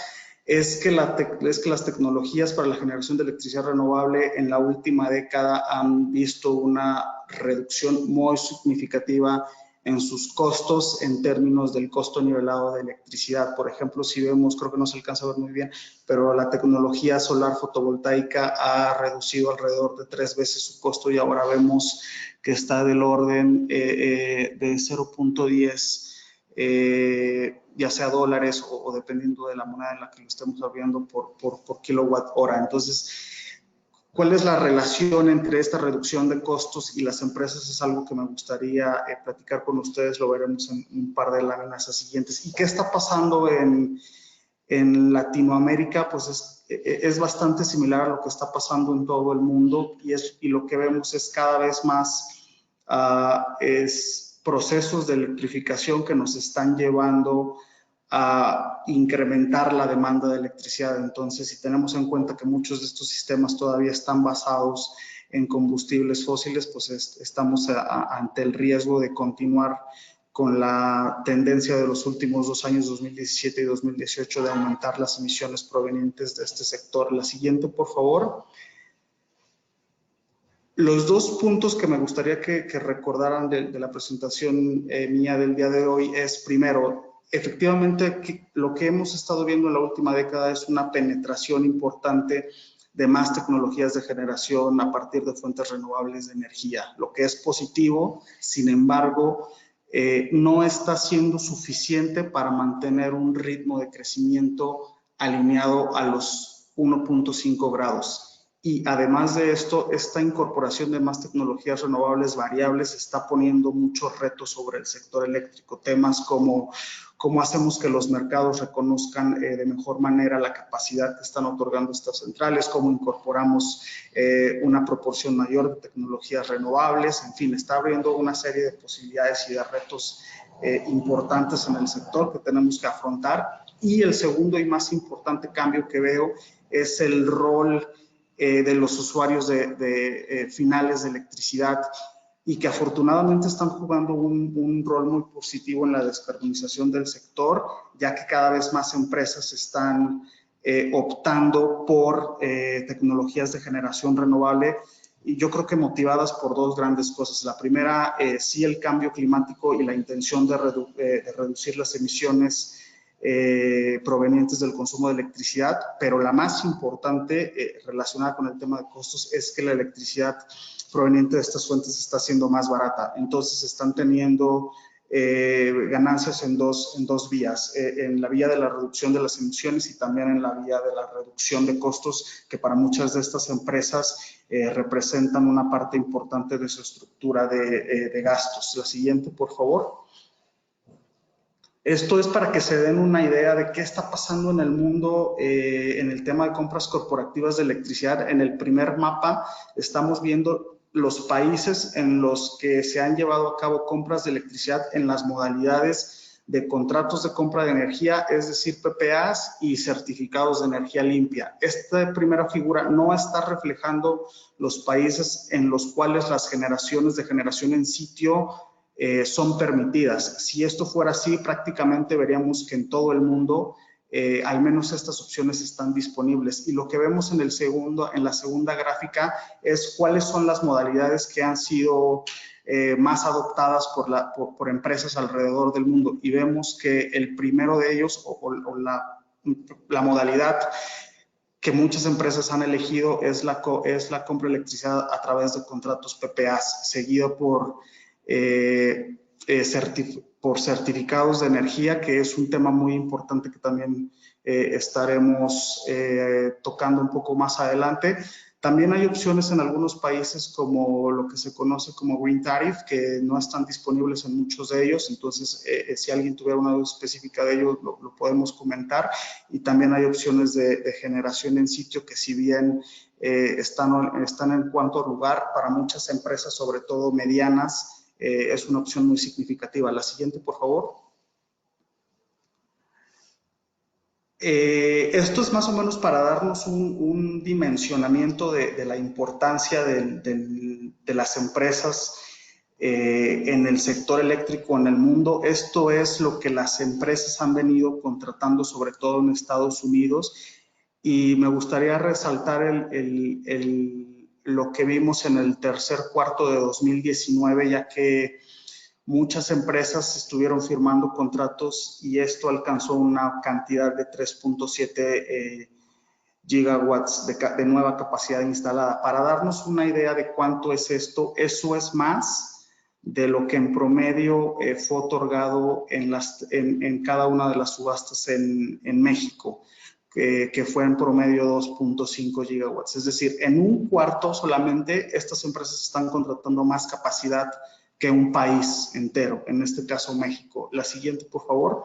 es que las tecnologías para la generación de electricidad renovable en la última década han visto una reducción muy significativa en sus costos en términos del costo nivelado de electricidad. Por ejemplo, si vemos, creo que no se alcanza a ver muy bien, pero la tecnología solar fotovoltaica ha reducido alrededor de 3 veces su costo, y ahora vemos que está del orden de 0.10 ya sea dólares o dependiendo de la moneda en la que lo estemos viendo por kilowatt hora. Entonces, ¿cuál es la relación entre esta reducción de costos y las empresas? Es algo que me gustaría platicar con ustedes, lo veremos en un par de láminas siguientes. ¿Y qué está pasando en Latinoamérica? Pues es bastante similar a lo que está pasando en todo el mundo, y lo que vemos es cada vez más procesos de electrificación que nos están llevando a incrementar la demanda de electricidad. Entonces, si tenemos en cuenta que muchos de estos sistemas todavía están basados en combustibles fósiles, pues estamos ante el riesgo de continuar con la tendencia de los últimos 2 años, 2017 y 2018, de aumentar las emisiones provenientes de este sector. La siguiente, por favor. Los 2 puntos que me gustaría que recordaran de la presentación mía del día de hoy es, primero, efectivamente lo que hemos estado viendo en la última década es una penetración importante de más tecnologías de generación a partir de fuentes renovables de energía, lo que es positivo. Sin embargo, no está siendo suficiente para mantener un ritmo de crecimiento alineado a los 1.5 grados. Y además de esto, esta incorporación de más tecnologías renovables variables está poniendo muchos retos sobre el sector eléctrico. Temas como cómo hacemos que los mercados reconozcan de mejor manera la capacidad que están otorgando estas centrales, cómo incorporamos una proporción mayor de tecnologías renovables. En fin, está abriendo una serie de posibilidades y de retos importantes en el sector que tenemos que afrontar. Y el segundo y más importante cambio que veo es el rol de los usuarios de finales de electricidad y que afortunadamente están jugando un rol muy positivo en la descarbonización del sector, ya que cada vez más empresas están optando por tecnologías de generación renovable, y yo creo que motivadas por dos grandes cosas. La primera, sí, el cambio climático y la intención de reducir las emisiones provenientes del consumo de electricidad, pero la más importante relacionada con el tema de costos es que la electricidad proveniente de estas fuentes está siendo más barata. Entonces están teniendo ganancias en dos vías, en la vía de la reducción de las emisiones y también en la vía de la reducción de costos, que para muchas de estas empresas representan una parte importante de su estructura de gastos. La siguiente, por favor. Esto es para que se den una idea de qué está pasando en el mundo en el tema de compras corporativas de electricidad. En el primer mapa estamos viendo los países en los que se han llevado a cabo compras de electricidad en las modalidades de contratos de compra de energía, es decir, PPAs y certificados de energía limpia. Esta primera figura no está reflejando los países en los cuales las generaciones de generación en sitio son permitidas. Si esto fuera así, prácticamente veríamos que en todo el mundo al menos estas opciones están disponibles. Y lo que vemos en la segunda gráfica es cuáles son las modalidades que han sido más adoptadas por empresas alrededor del mundo. Y vemos que el primero de ellos, o la modalidad que muchas empresas han elegido es la compra de electricidad a través de contratos PPAs, seguido por certificados de energía, que es un tema muy importante que también estaremos tocando un poco más adelante. También hay opciones en algunos países como lo que se conoce como Green Tariff, que no están disponibles en muchos de ellos. Entonces, si alguien tuviera una duda específica de ello, lo podemos comentar. Y también hay opciones de generación en sitio que, si bien están en cuarto lugar, para muchas empresas, sobre todo medianas, es una opción muy significativa. La siguiente, por favor. Esto es más o menos para darnos un dimensionamiento de la importancia de las empresas en el sector eléctrico en el mundo. Esto es lo que las empresas han venido contratando, sobre todo en Estados Unidos, y me gustaría resaltar lo que vimos en el tercer cuarto de 2019, ya que muchas empresas estuvieron firmando contratos y esto alcanzó una cantidad de 3.7 gigawatts de nueva capacidad instalada. Para darnos una idea de cuánto es esto, eso es más de lo que en promedio fue otorgado en cada una de las subastas en México, que fue en promedio 2.5 gigawatts. Es decir, en un cuarto solamente estas empresas están contratando más capacidad que un país entero, en este caso México. La siguiente, por favor.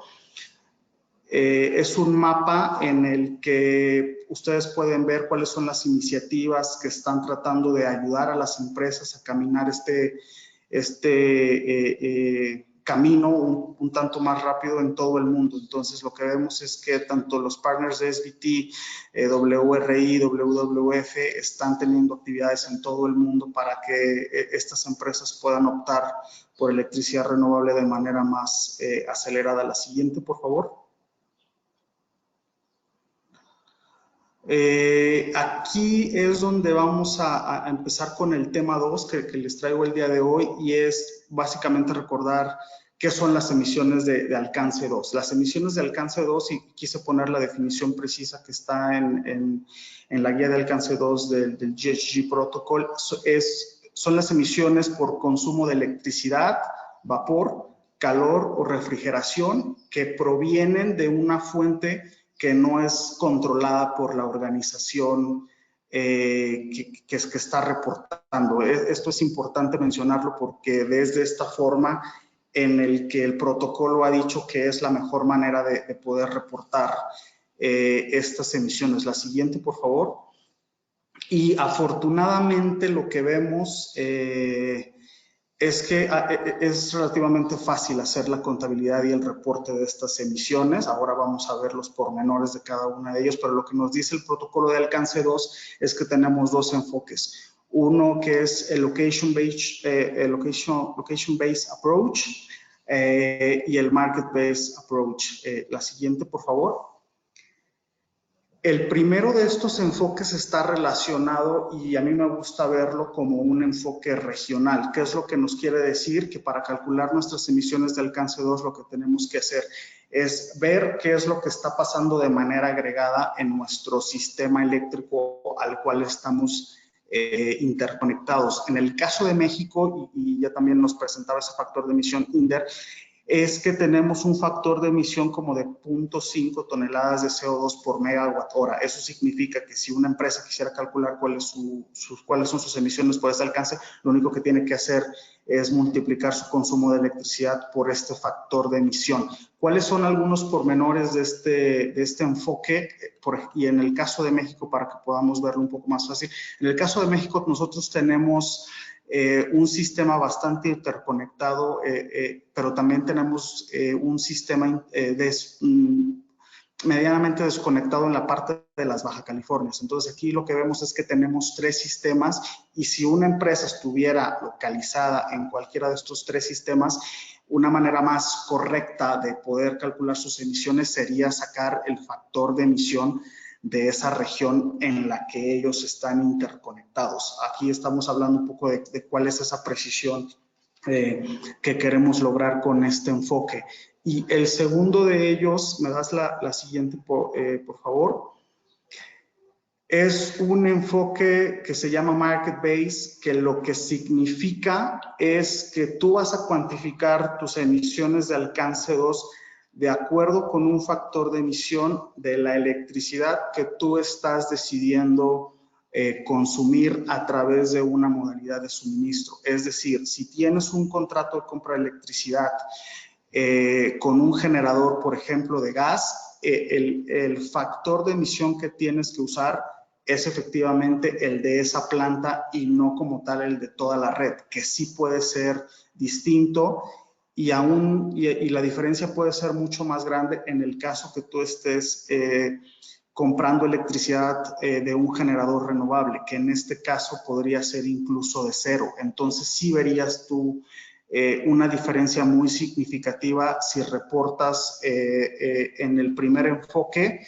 Es un mapa en el que ustedes pueden ver cuáles son las iniciativas que están tratando de ayudar a las empresas a caminar camino un tanto más rápido en todo el mundo. Entonces, lo que vemos es que tanto los partners de SBT, WRI, WWF están teniendo actividades en todo el mundo para que estas empresas puedan optar por electricidad renovable de manera más acelerada. La siguiente, por favor. Aquí es donde vamos a empezar con el tema 2 que les traigo el día de hoy, y es básicamente recordar qué son las emisiones de alcance 2. Las emisiones de alcance 2, y quise poner la definición precisa que está en la guía de alcance 2 del GHG Protocol, son las emisiones por consumo de electricidad, vapor, calor o refrigeración que provienen de una fuente que no es controlada por la organización que que está reportando. Esto es importante mencionarlo porque desde esta forma en el que el protocolo ha dicho que es la mejor manera de poder reportar estas emisiones. La siguiente, por favor. Y afortunadamente lo que vemos es que es relativamente fácil hacer la contabilidad y el reporte de estas emisiones. Ahora vamos a ver los pormenores de cada una de ellos, pero lo que nos dice el protocolo de alcance 2 es que tenemos dos enfoques. Uno que es el location-based approach y el market-based approach. La siguiente, por favor. El primero de estos enfoques está relacionado y a mí me gusta verlo como un enfoque regional. ¿Qué es lo que nos quiere decir? Que para calcular nuestras emisiones de alcance 2 lo que tenemos que hacer es ver qué es lo que está pasando de manera agregada en nuestro sistema eléctrico al cual estamos interconectados. En el caso de México, y ya también nos presentaba ese factor de emisión INDER, es que tenemos un factor de emisión como de 0.5 toneladas de CO2 por megawatt hora. Eso significa que si una empresa quisiera calcular cuáles son sus emisiones por este alcance, lo único que tiene que hacer es multiplicar su consumo de electricidad por este factor de emisión. ¿Cuáles son algunos pormenores de este enfoque? Y en el caso de México, para que podamos verlo un poco más fácil, en el caso de México nosotros tenemos un sistema bastante interconectado, pero también tenemos un sistema medianamente desconectado en la parte de las Baja Californias. Entonces aquí lo que vemos es que tenemos tres sistemas y si una empresa estuviera localizada en cualquiera de estos tres sistemas, una manera más correcta de poder calcular sus emisiones sería sacar el factor de emisión de esa región en la que ellos están interconectados. Aquí estamos hablando un poco de cuál es esa precisión que queremos lograr con este enfoque. Y el segundo de ellos, ¿me das la siguiente, por favor? Es un enfoque que se llama Market Based, que lo que significa es que tú vas a cuantificar tus emisiones de alcance 2 de acuerdo con un factor de emisión de la electricidad que tú estás decidiendo consumir a través de una modalidad de suministro. Es decir, si tienes un contrato de compra de electricidad con un generador, por ejemplo, de gas, el factor de emisión que tienes que usar es efectivamente el de esa planta y no como tal el de toda la red, que sí puede ser distinto y la diferencia puede ser mucho más grande en el caso que tú estés comprando electricidad de un generador renovable, que en este caso podría ser incluso de cero. Entonces sí verías tú una diferencia muy significativa si reportas en el primer enfoque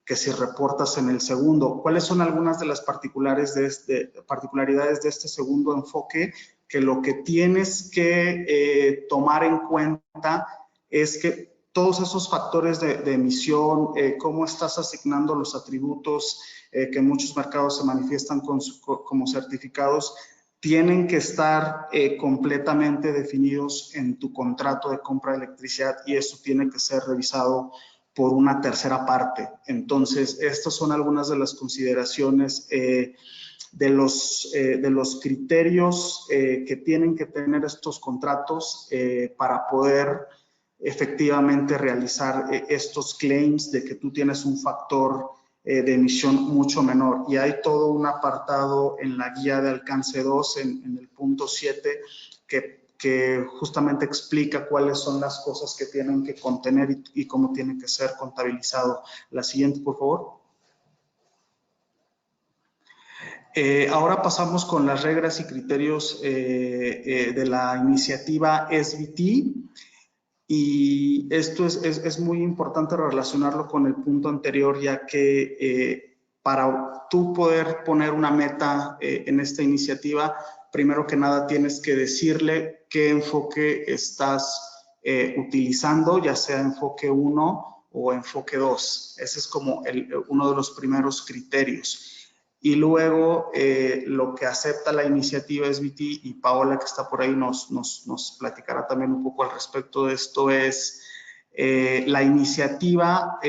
que si reportas en el segundo. ¿Cuáles son algunas de las particularidades de este segundo enfoque? Que lo que tienes que tomar en cuenta es que todos esos factores de emisión, cómo estás asignando los atributos que en muchos mercados se manifiestan como certificados, tienen que estar completamente definidos en tu contrato de compra de electricidad y eso tiene que ser revisado por una tercera parte. Entonces, estas son algunas de las consideraciones de los criterios que tienen que tener estos contratos para poder efectivamente realizar estos claims de que tú tienes un factor de emisión mucho menor. Y hay todo un apartado en la guía de alcance 2, en el punto 7, que justamente explica cuáles son las cosas que tienen que contener y cómo tiene que ser contabilizado. La siguiente, por favor. Ahora pasamos con las reglas y criterios de la iniciativa SBT. Y esto es muy importante relacionarlo con el punto anterior, ya que para tú poder poner una meta en esta iniciativa, primero que nada tienes que decirle qué enfoque estás utilizando, ya sea enfoque 1 o enfoque 2. Ese es como uno de los primeros criterios. Y luego lo que acepta la iniciativa SBT, y Paola que está por ahí nos platicará también un poco al respecto de esto, es la iniciativa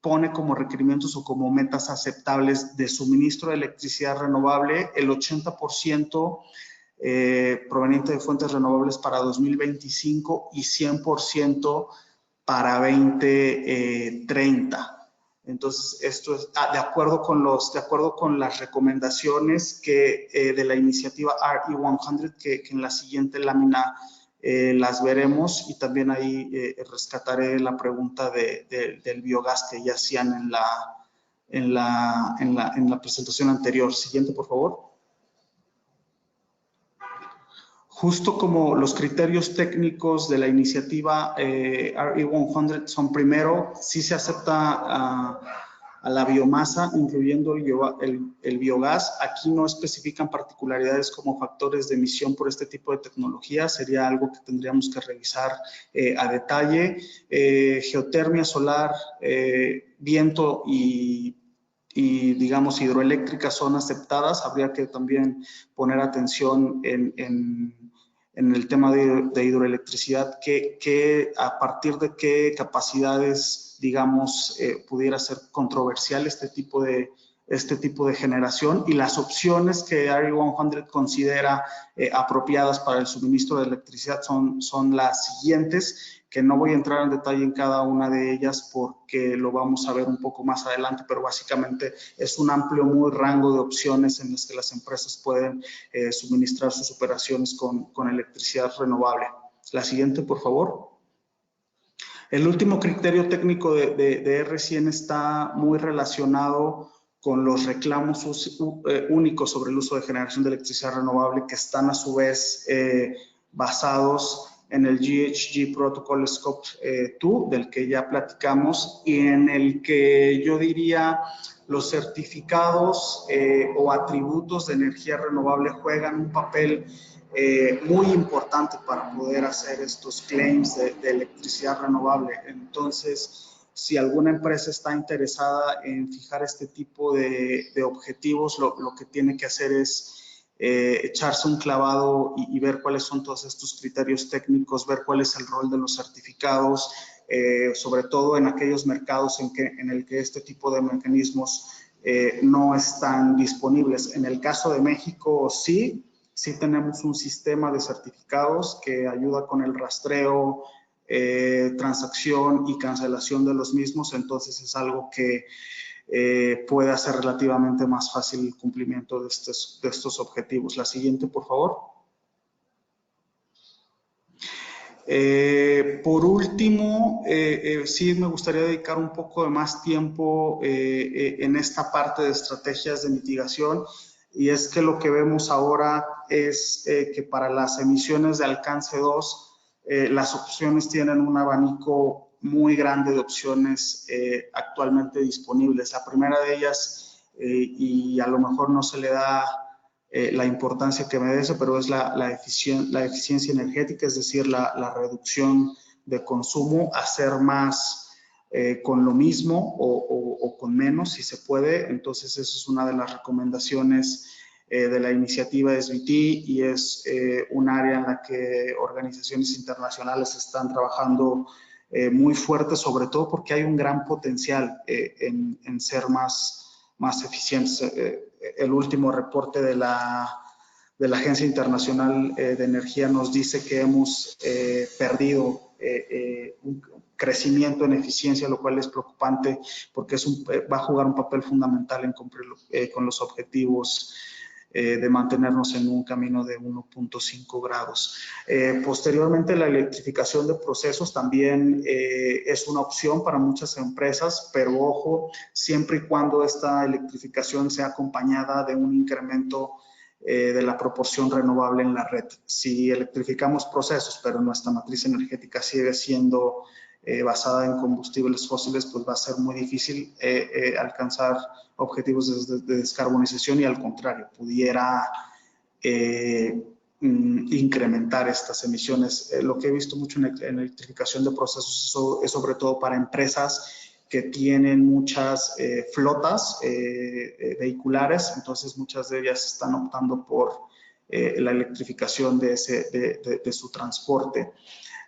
pone como requerimientos o como metas aceptables de suministro de electricidad renovable el 80% proveniente de fuentes renovables para 2025 y 100% para 2030. Entonces, esto es de acuerdo con las recomendaciones de la iniciativa RE100, que en la siguiente lámina las veremos, y también ahí rescataré la pregunta del biogás que ya hacían en la presentación anterior. Siguiente, por favor. Justo como los criterios técnicos de la iniciativa RE100 son, primero, sí se acepta a la biomasa, incluyendo el biogás. Aquí no especifican particularidades como factores de emisión por este tipo de tecnología. Sería algo que tendríamos que revisar a detalle. Geotermia solar, viento y digamos hidroeléctrica son aceptadas. Habría que también poner atención en el tema de hidroelectricidad, a partir de qué capacidades, digamos, pudiera ser controversial este tipo de generación, y las opciones que RE100 considera apropiadas para el suministro de electricidad son las siguientes, que no voy a entrar en detalle en cada una de ellas porque lo vamos a ver un poco más adelante, pero básicamente es un amplio muy rango de opciones en las que las empresas pueden suministrar sus operaciones con electricidad renovable. La siguiente, por favor. El último criterio técnico de R100 está muy relacionado con los reclamos únicos sobre el uso de generación de electricidad renovable, que están a su vez basados en el GHG Protocol Scope 2, del que ya platicamos, y en el que yo diría los certificados o atributos de energía renovable juegan un papel muy importante para poder hacer estos claims de electricidad renovable. Entonces, si alguna empresa está interesada en fijar este tipo de objetivos, lo que tiene que hacer es echarse un clavado y ver cuáles son todos estos criterios técnicos, ver cuál es el rol de los certificados, sobre todo en aquellos mercados en el que este tipo de mecanismos no están disponibles. En el caso de México, sí tenemos un sistema de certificados que ayuda con el rastreo, transacción y cancelación de los mismos, entonces es algo que puede hacer relativamente más fácil el cumplimiento de estos objetivos. La siguiente, por favor. Por último, sí me gustaría dedicar un poco de más tiempo en esta parte de estrategias de mitigación, y es que lo que vemos ahora es que para las emisiones de alcance 2, las opciones tienen un abanico muy grande de opciones actualmente disponibles. La primera de ellas, y a lo mejor no se le da la importancia que merece, pero es la eficiencia energética, es decir, la reducción de consumo, hacer más con lo mismo o con menos si se puede. Entonces, esa es una de las recomendaciones de la iniciativa SBT, y es un área en la que organizaciones internacionales están trabajando muy fuerte, sobre todo porque hay un gran potencial en ser más eficientes. El último reporte de la Agencia Internacional de Energía nos dice que hemos perdido un crecimiento en eficiencia, lo cual es preocupante porque va a jugar un papel fundamental en cumplir con los objetivos de mantenernos en un camino de 1.5 grados. Posteriormente, la electrificación de procesos también es una opción para muchas empresas, pero ojo, siempre y cuando esta electrificación sea acompañada de un incremento de la proporción renovable en la red. Si electrificamos procesos, pero nuestra matriz energética sigue siendo basada en combustibles fósiles, pues va a ser muy difícil alcanzar objetivos de descarbonización, y al contrario, pudiera incrementar estas emisiones. Lo que he visto mucho en electrificación de procesos es sobre todo para empresas que tienen muchas flotas vehiculares, entonces muchas de ellas están optando por la electrificación de su transporte.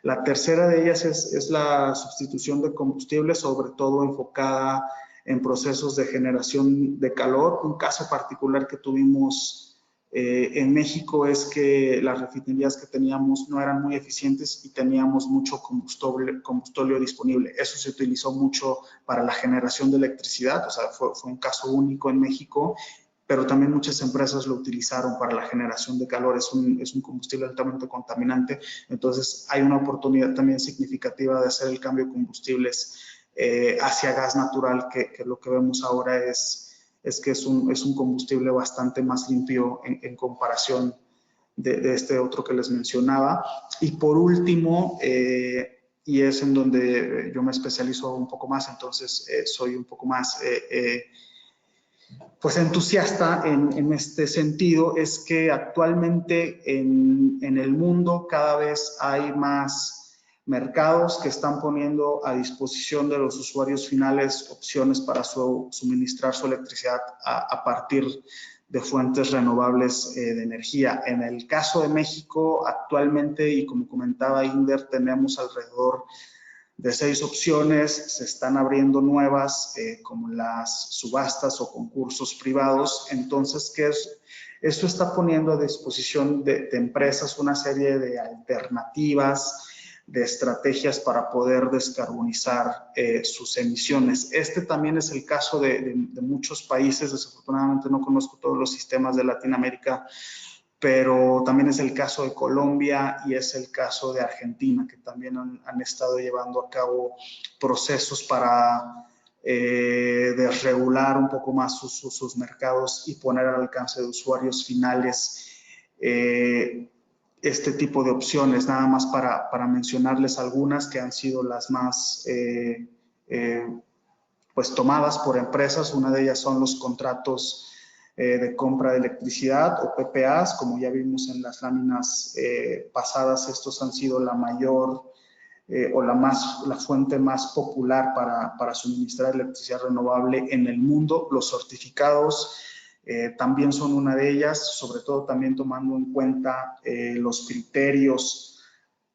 La tercera de ellas es la sustitución de combustibles, sobre todo enfocada en procesos de generación de calor. Un caso particular que tuvimos en México es que las refinerías que teníamos no eran muy eficientes y teníamos mucho combustóleo disponible. Eso se utilizó mucho para la generación de electricidad, o sea, fue un caso único en México, pero también muchas empresas lo utilizaron para la generación de calor. Es un combustible altamente contaminante, entonces hay una oportunidad también significativa de hacer el cambio de combustibles hacia gas natural, que lo que vemos ahora es que es un combustible bastante más limpio en comparación de este otro que les mencionaba. Y por último, y es en donde yo me especializo un poco más, entonces soy un poco más pues entusiasta en este sentido, es que actualmente en el mundo cada vez hay más mercados que están poniendo a disposición de los usuarios finales opciones para suministrar su electricidad a partir de fuentes renovables de energía. En el caso de México, actualmente, y como comentaba Inder, tenemos alrededor de 6 opciones, se están abriendo nuevas como las subastas o concursos privados. Entonces, ¿qué es? Esto está poniendo a disposición de empresas una serie de alternativas, de estrategias para poder descarbonizar sus emisiones. Este también es el caso de muchos países. Desafortunadamente no conozco todos los sistemas de Latinoamérica, pero también es el caso de Colombia y es el caso de Argentina, que también han estado llevando a cabo procesos para desregular un poco más sus mercados y poner al alcance de usuarios finales este tipo de opciones. Nada más para mencionarles algunas que han sido las más pues tomadas por empresas. Una de ellas son los contratos de compra de electricidad o PPAs. Como ya vimos en las láminas pasadas, estos han sido la mayor o la fuente más popular para suministrar electricidad renovable en el mundo. Los certificados también son una de ellas, sobre todo también tomando en cuenta los criterios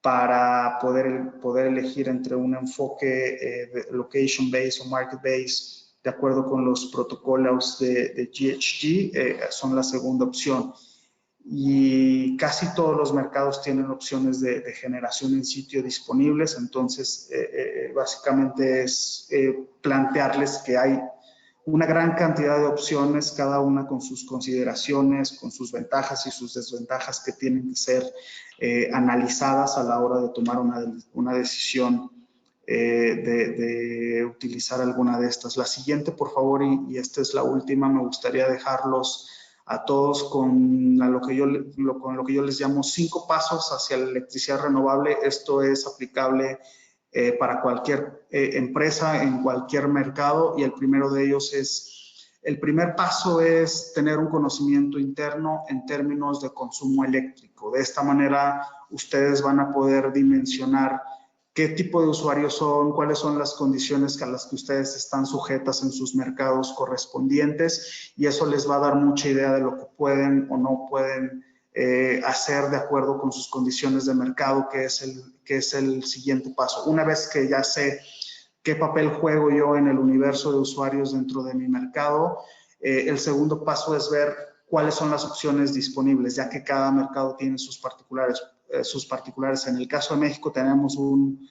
para poder elegir entre un enfoque location-based o market-based de acuerdo con los protocolos de GHG, son la segunda opción. Y casi todos los mercados tienen opciones de generación en sitio disponibles, entonces básicamente es plantearles que hay una gran cantidad de opciones, cada una con sus consideraciones, con sus ventajas y sus desventajas que tienen que ser analizadas a la hora de tomar una decisión de utilizar alguna de estas. La siguiente, por favor, y esta es la última, me gustaría dejarlos a todos con lo que yo les llamo 5 pasos hacia la electricidad renovable. Esto es aplicable para cualquier empresa, en cualquier mercado, y el primero de ellos el primer paso es tener un conocimiento interno en términos de consumo eléctrico. De esta manera, ustedes van a poder dimensionar qué tipo de usuarios son, cuáles son las condiciones a las que ustedes están sujetas en sus mercados correspondientes, y eso les va a dar mucha idea de lo que pueden o no pueden hacer de acuerdo con sus condiciones de mercado, que es el siguiente paso. Una vez que ya sé qué papel juego yo en el universo de usuarios dentro de mi mercado, el segundo paso es ver cuáles son las opciones disponibles, ya que cada mercado tiene sus particulares. En el caso de México tenemos un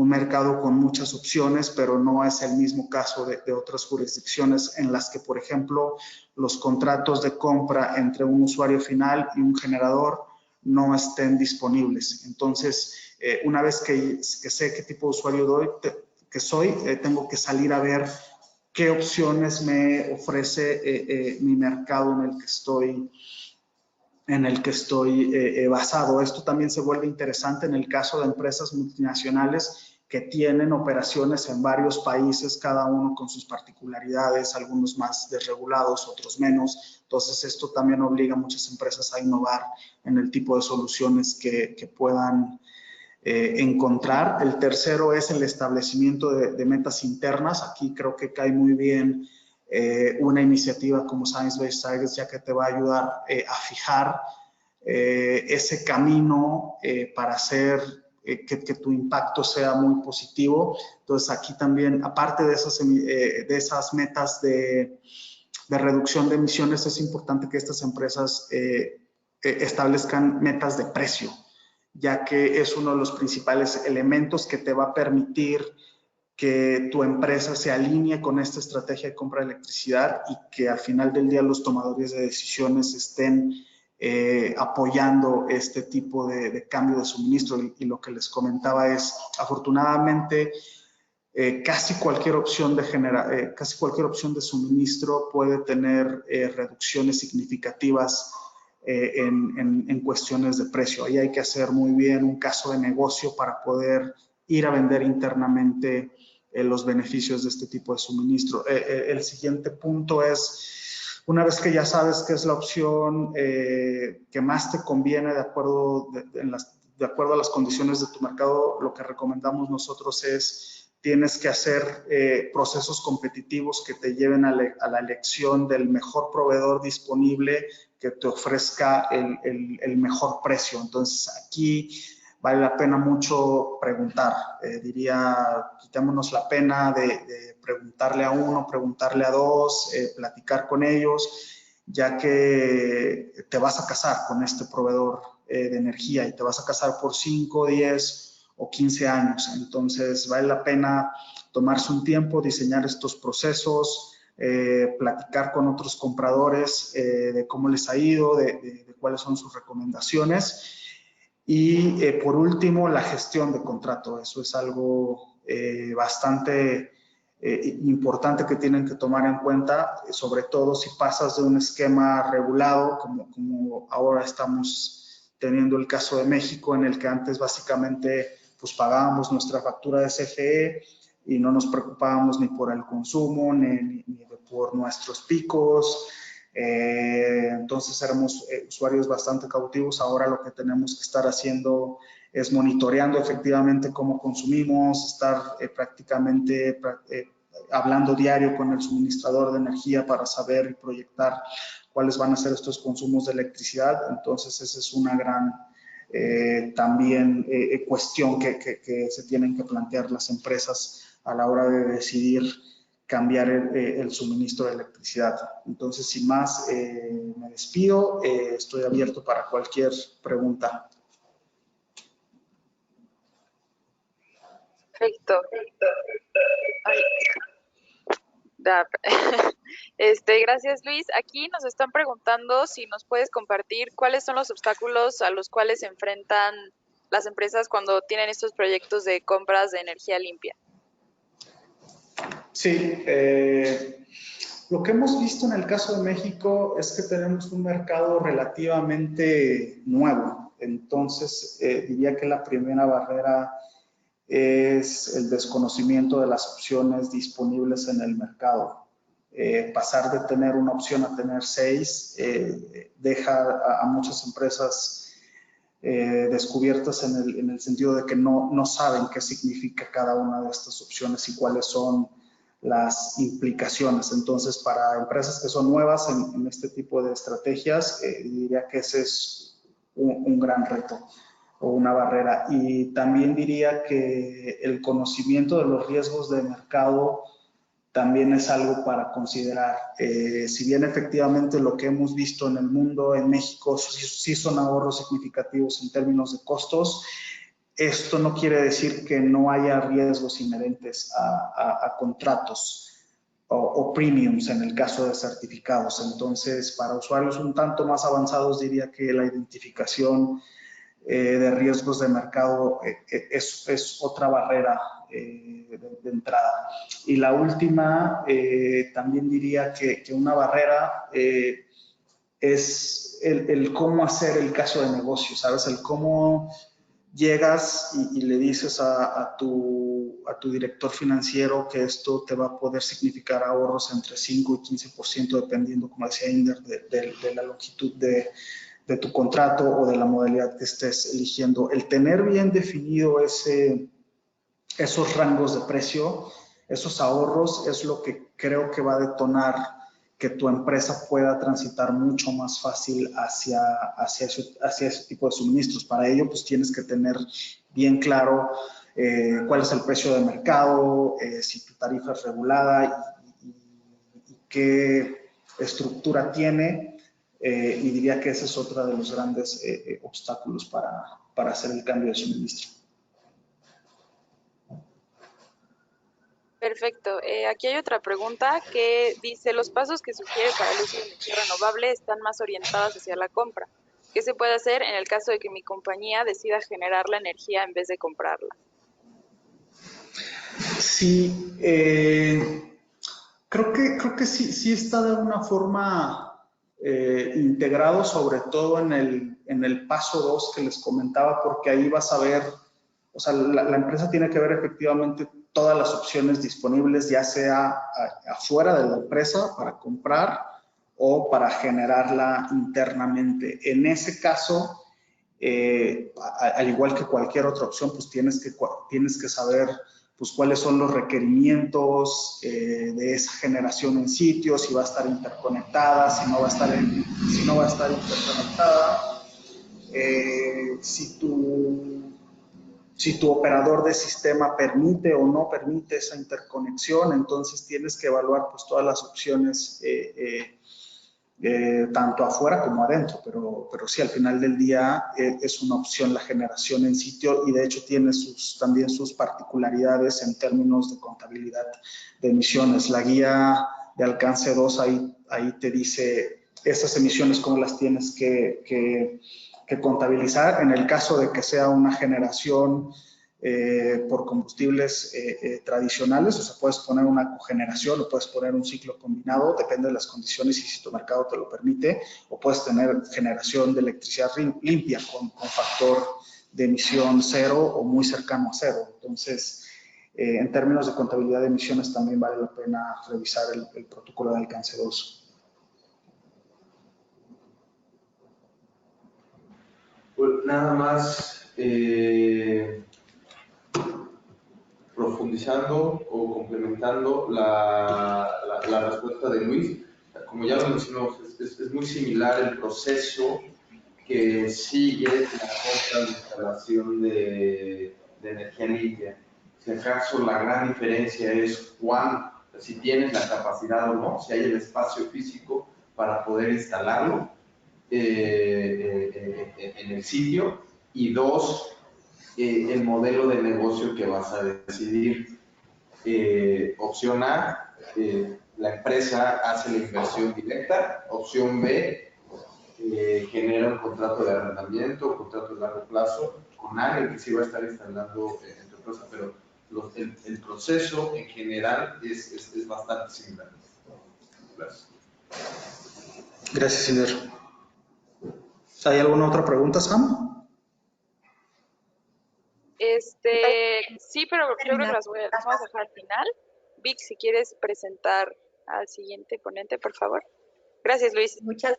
mercado con muchas opciones, pero no es el mismo caso de otras jurisdicciones en las que, por ejemplo, los contratos de compra entre un usuario final y un generador no estén disponibles. Entonces, una vez que sé qué tipo de usuario soy, tengo que salir a ver qué opciones me ofrece mi mercado en el que estoy basado. Esto también se vuelve interesante en el caso de empresas multinacionales que tienen operaciones en varios países, cada uno con sus particularidades, algunos más desregulados, otros menos. Entonces, esto también obliga a muchas empresas a innovar en el tipo de soluciones que puedan encontrar. El tercero es el establecimiento de metas internas. Aquí creo que cae muy bien una iniciativa como Science Based Targets, ya que te va a ayudar a fijar ese camino para hacer que tu impacto sea muy positivo. Entonces, aquí también, aparte de esas metas de reducción de emisiones, es importante que estas empresas establezcan metas de precio, ya que es uno de los principales elementos que te va a permitir que tu empresa se alinee con esta estrategia de compra de electricidad y que al final del día los tomadores de decisiones estén apoyando este tipo de cambio de suministro. Y lo que les comentaba es, afortunadamente, casi cualquier opción de suministro puede tener reducciones significativas en cuestiones de precio. Ahí hay que hacer muy bien un caso de negocio para poder ir a vender internamente los beneficios de este tipo de suministro. El siguiente punto es, una vez que ya sabes qué es la opción que más te conviene de acuerdo a las condiciones de tu mercado, lo que recomendamos nosotros es, tienes que hacer procesos competitivos que te lleven a la elección del mejor proveedor disponible que te ofrezca el mejor precio. Entonces, aquí vale la pena mucho preguntar. Diría, quitémonos la pena de preguntarle a uno, preguntarle a dos, platicar con ellos, ya que te vas a casar con este proveedor de energía y te vas a casar por 5, 10 o 15 años. Entonces, vale la pena tomarse un tiempo, diseñar estos procesos, platicar con otros compradores de cómo les ha ido, de cuáles son sus recomendaciones. Y por último, la gestión de contrato. Eso es algo bastante importante que tienen que tomar en cuenta, sobre todo si pasas de un esquema regulado, como ahora estamos teniendo el caso de México, en el que antes básicamente pues pagábamos nuestra factura de CFE y no nos preocupábamos ni por el consumo, ni por nuestros picos. Entonces éramos usuarios bastante cautivos. Ahora lo que tenemos que estar haciendo es monitoreando efectivamente cómo consumimos, estar prácticamente hablando diario con el suministrador de energía para saber y proyectar cuáles van a ser estos consumos de electricidad. Entonces esa es una gran también cuestión que se tienen que plantear las empresas a la hora de decidir cambiar el suministro de electricidad. Entonces, sin más, me despido. Estoy abierto para cualquier pregunta. Perfecto. Gracias, Luis. Aquí nos están preguntando si nos puedes compartir cuáles son los obstáculos a los cuales se enfrentan las empresas cuando tienen estos proyectos de compras de energía limpia. Sí, lo que hemos visto en el caso de México es que tenemos un mercado relativamente nuevo. Entonces, diría que la primera barrera es el desconocimiento de las opciones disponibles en el mercado. Pasar de tener una opción a tener 6 deja a muchas empresas descubiertas en el sentido de que no saben qué significa cada una de estas opciones y cuáles son las implicaciones. Entonces, para empresas que son nuevas en este tipo de estrategias, diría que ese es un gran reto o una barrera. Y también diría que el conocimiento de los riesgos de mercado también es algo para considerar. Si bien efectivamente lo que hemos visto en el mundo, en México, sí son ahorros significativos en términos de costos, esto no quiere decir que no haya riesgos inherentes a contratos o premiums en el caso de certificados. Entonces, para usuarios un tanto más avanzados, diría que la identificación de riesgos de mercado es otra barrera de entrada. Y la última, también diría que una barrera es el cómo hacer el caso de negocio, ¿sabes? El cómo llegas y le dices a tu director financiero que esto te va a poder significar ahorros entre 5 y 15%, dependiendo, como decía Inder, de la longitud de tu contrato o de la modalidad que estés eligiendo. El tener bien definido esos rangos de precio, esos ahorros, es lo que creo que va a detonar que tu empresa pueda transitar mucho más fácil hacia ese tipo de suministros. Para ello, pues tienes que tener bien claro cuál es el precio de mercado, si tu tarifa es regulada y qué estructura tiene. Y diría que ese es otro de los grandes obstáculos para hacer el cambio de suministro. Perfecto. Aquí hay otra pregunta que dice, los pasos que sugiere para el uso de energía renovable están más orientados hacia la compra. ¿Qué se puede hacer en el caso de que mi compañía decida generar la energía en vez de comprarla? Sí, creo que sí está de alguna forma integrado, sobre todo en el paso 2 que les comentaba, porque ahí vas a ver, o sea, la empresa tiene que ver efectivamente todas las opciones disponibles, ya sea afuera de la empresa para comprar o para generarla internamente. En ese caso, al igual que cualquier otra opción, pues tienes que saber pues cuáles son los requerimientos de esa generación en sitio, si va a estar interconectada, si no va a estar interconectada, si tu operador de sistema permite o no permite esa interconexión. Entonces tienes que evaluar pues todas las opciones tanto afuera como adentro, pero sí, al final del día es una opción la generación en sitio, y de hecho tiene también sus particularidades en términos de contabilidad de emisiones. La guía de alcance 2 ahí te dice esas emisiones cómo las tienes que contabilizar. En el caso de que sea una generación por combustibles tradicionales, o sea, puedes poner una cogeneración o puedes poner un ciclo combinado, depende de las condiciones y si tu mercado te lo permite, o puedes tener generación de electricidad limpia con factor de emisión 0 o muy cercano a 0. Entonces, en términos de contabilidad de emisiones también vale la pena revisar el protocolo de alcance 2. Pues nada más profundizando o complementando la respuesta de Luis. Como ya lo mencionó, es muy similar el proceso que sigue la compra de instalación de energía limpia. Si acaso la gran diferencia es si tienes la capacidad o no, si hay el espacio físico para poder instalarlo en el sitio, y 2, el modelo de negocio que vas a decidir. Opción A, la empresa hace la inversión directa. Opción B, genera un contrato de arrendamiento o contrato de largo plazo con alguien que sí va a estar instalando en tu empresa, pero el proceso en general es bastante similar. Gracias. Gracias, Ider. ¿Hay alguna otra pregunta, Sam? Sí, pero yo creo que las vamos a dejar al final. Vic, si quieres presentar al siguiente ponente, por favor. Gracias, Luis. Muchas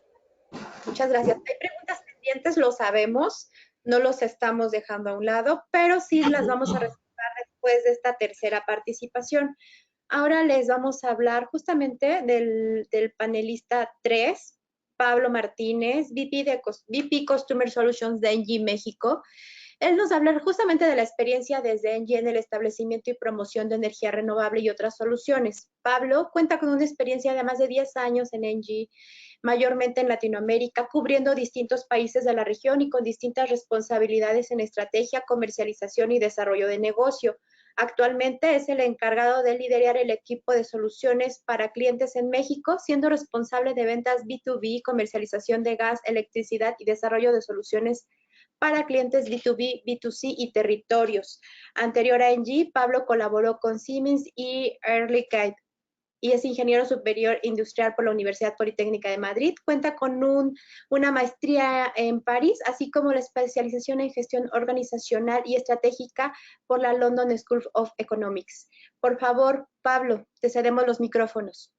gracias. Hay preguntas pendientes, lo sabemos, no los estamos dejando a un lado, pero sí las vamos a resolver después de esta tercera participación. Ahora les vamos a hablar justamente del panelista 3, Pablo Martínez, VP Customer Solutions de ENGIE México. Él nos va a hablar justamente de la experiencia desde ENGIE en el establecimiento y promoción de energía renovable y otras soluciones. Pablo cuenta con una experiencia de más de 10 años en ENGIE, mayormente en Latinoamérica, cubriendo distintos países de la región y con distintas responsabilidades en estrategia, comercialización y desarrollo de negocio. Actualmente es el encargado de liderar el equipo de soluciones para clientes en México, siendo responsable de ventas B2B, comercialización de gas, electricidad y desarrollo de soluciones para clientes B2B, B2C y territorios. Anterior a ENGIE, Pablo colaboró con Siemens y Air Liquide y es ingeniero superior industrial por la Universidad Politécnica de Madrid. Cuenta con una maestría en París, así como la especialización en gestión organizacional y estratégica por la London School of Economics. Por favor, Pablo, te cedemos los micrófonos.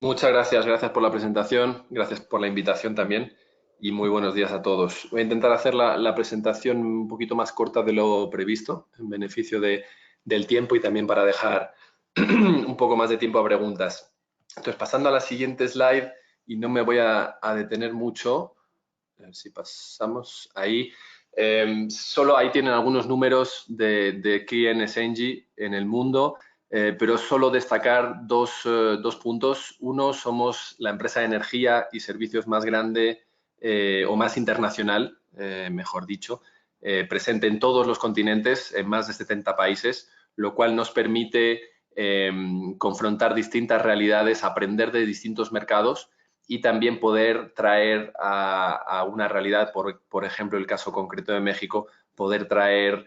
Muchas gracias, gracias por la presentación, gracias por la invitación también y muy buenos días a todos. Voy a intentar hacer la presentación un poquito más corta de lo previsto, en beneficio del tiempo y también para dejar un poco más de tiempo a preguntas. Entonces, pasando a la siguiente slide, y no me voy a detener mucho, a ver si pasamos ahí. Solo ahí tienen algunos números de quién es Engie en el mundo, pero solo destacar dos puntos. Uno, somos la empresa de energía y servicios más grande o más internacional, mejor dicho, presente en todos los continentes, en más de 70 países, lo cual nos permite confrontar distintas realidades, aprender de distintos mercados y también poder traer a una realidad, por ejemplo, el caso concreto de México, poder traer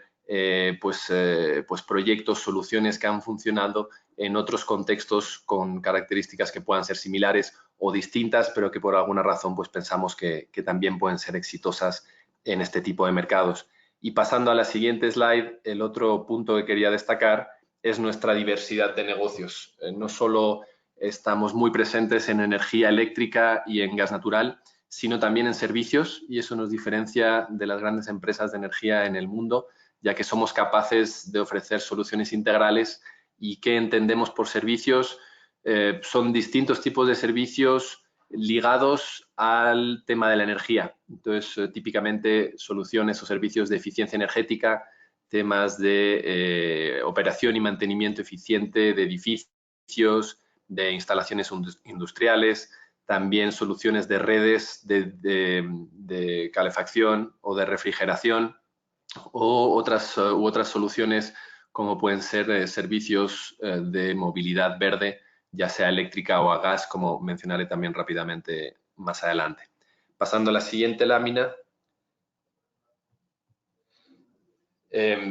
pues proyectos, soluciones que han funcionado en otros contextos con características que puedan ser similares o distintas, pero que por alguna razón pues pensamos que también pueden ser exitosas en este tipo de mercados. Y pasando a la siguiente slide, el otro punto que quería destacar es nuestra diversidad de negocios. No solo estamos muy presentes en energía eléctrica y en gas natural, sino también en servicios, y eso nos diferencia de las grandes empresas de energía en el mundo, ya que somos capaces de ofrecer soluciones integrales. ¿Y qué entendemos por servicios? Son distintos tipos de servicios ligados al tema de la energía. Entonces, típicamente soluciones o servicios de eficiencia energética, temas de operación y mantenimiento eficiente de edificios, de instalaciones industriales, también soluciones de redes de calefacción o de refrigeración u otras soluciones como pueden ser servicios de movilidad verde, ya sea eléctrica o a gas, como mencionaré también rápidamente más adelante. Pasando a la siguiente lámina.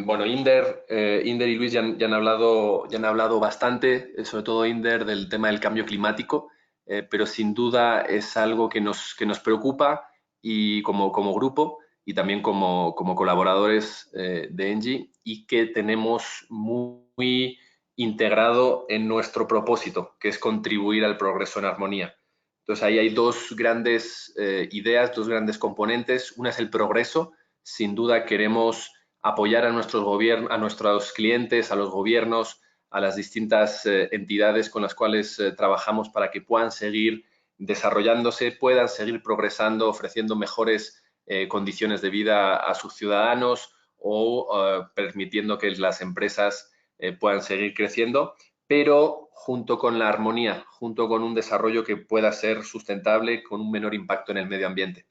Bueno, Inder y Luis ya han hablado bastante, sobre todo Inder, del tema del cambio climático, pero sin duda es algo que nos preocupa y como grupo y también como colaboradores de Engie, y que tenemos muy integrado en nuestro propósito, que es contribuir al progreso en armonía. Entonces ahí hay dos grandes ideas, dos grandes componentes. Una es el progreso. Sin duda queremos apoyar a nuestros clientes, a los gobiernos, a las distintas entidades con las cuales trabajamos para que puedan seguir desarrollándose, puedan seguir progresando, ofreciendo mejores condiciones de vida a sus ciudadanos o permitiendo que las empresas puedan seguir creciendo, pero junto con la armonía, junto con un desarrollo que pueda ser sustentable con un menor impacto en el medio ambiente.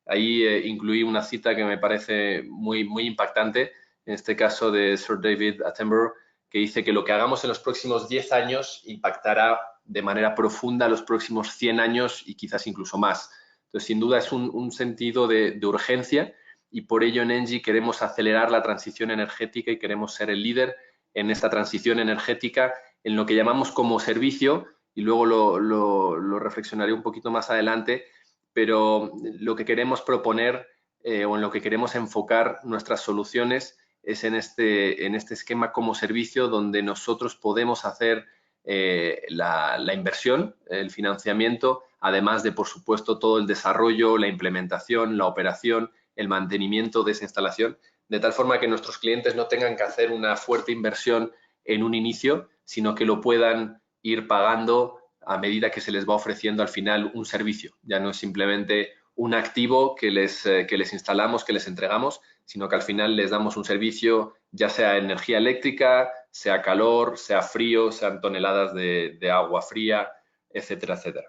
Ahí incluí una cita que me parece muy impactante, en este caso de Sir David Attenborough, que dice que lo que hagamos en los próximos 10 años impactará de manera profunda los próximos 100 años y quizás incluso más. Entonces, sin duda es un sentido de urgencia, y por ello en Engie queremos acelerar la transición energética y queremos ser el líder en esta transición energética en lo que llamamos como servicio, y luego lo reflexionaré un poquito más adelante, pero lo que queremos proponer o en lo que queremos enfocar nuestras soluciones es en este esquema como servicio, donde nosotros podemos hacer la inversión, el financiamiento, además de, por supuesto, todo el desarrollo, la implementación, la operación, el mantenimiento de esa instalación, de tal forma que nuestros clientes no tengan que hacer una fuerte inversión en un inicio, sino que lo puedan ir pagando a medida que se les va ofreciendo al final un servicio. Ya no es simplemente un activo que les instalamos, que les entregamos, sino que al final les damos un servicio, ya sea energía eléctrica, sea calor, sea frío, sean toneladas de agua fría, etcétera, etcétera.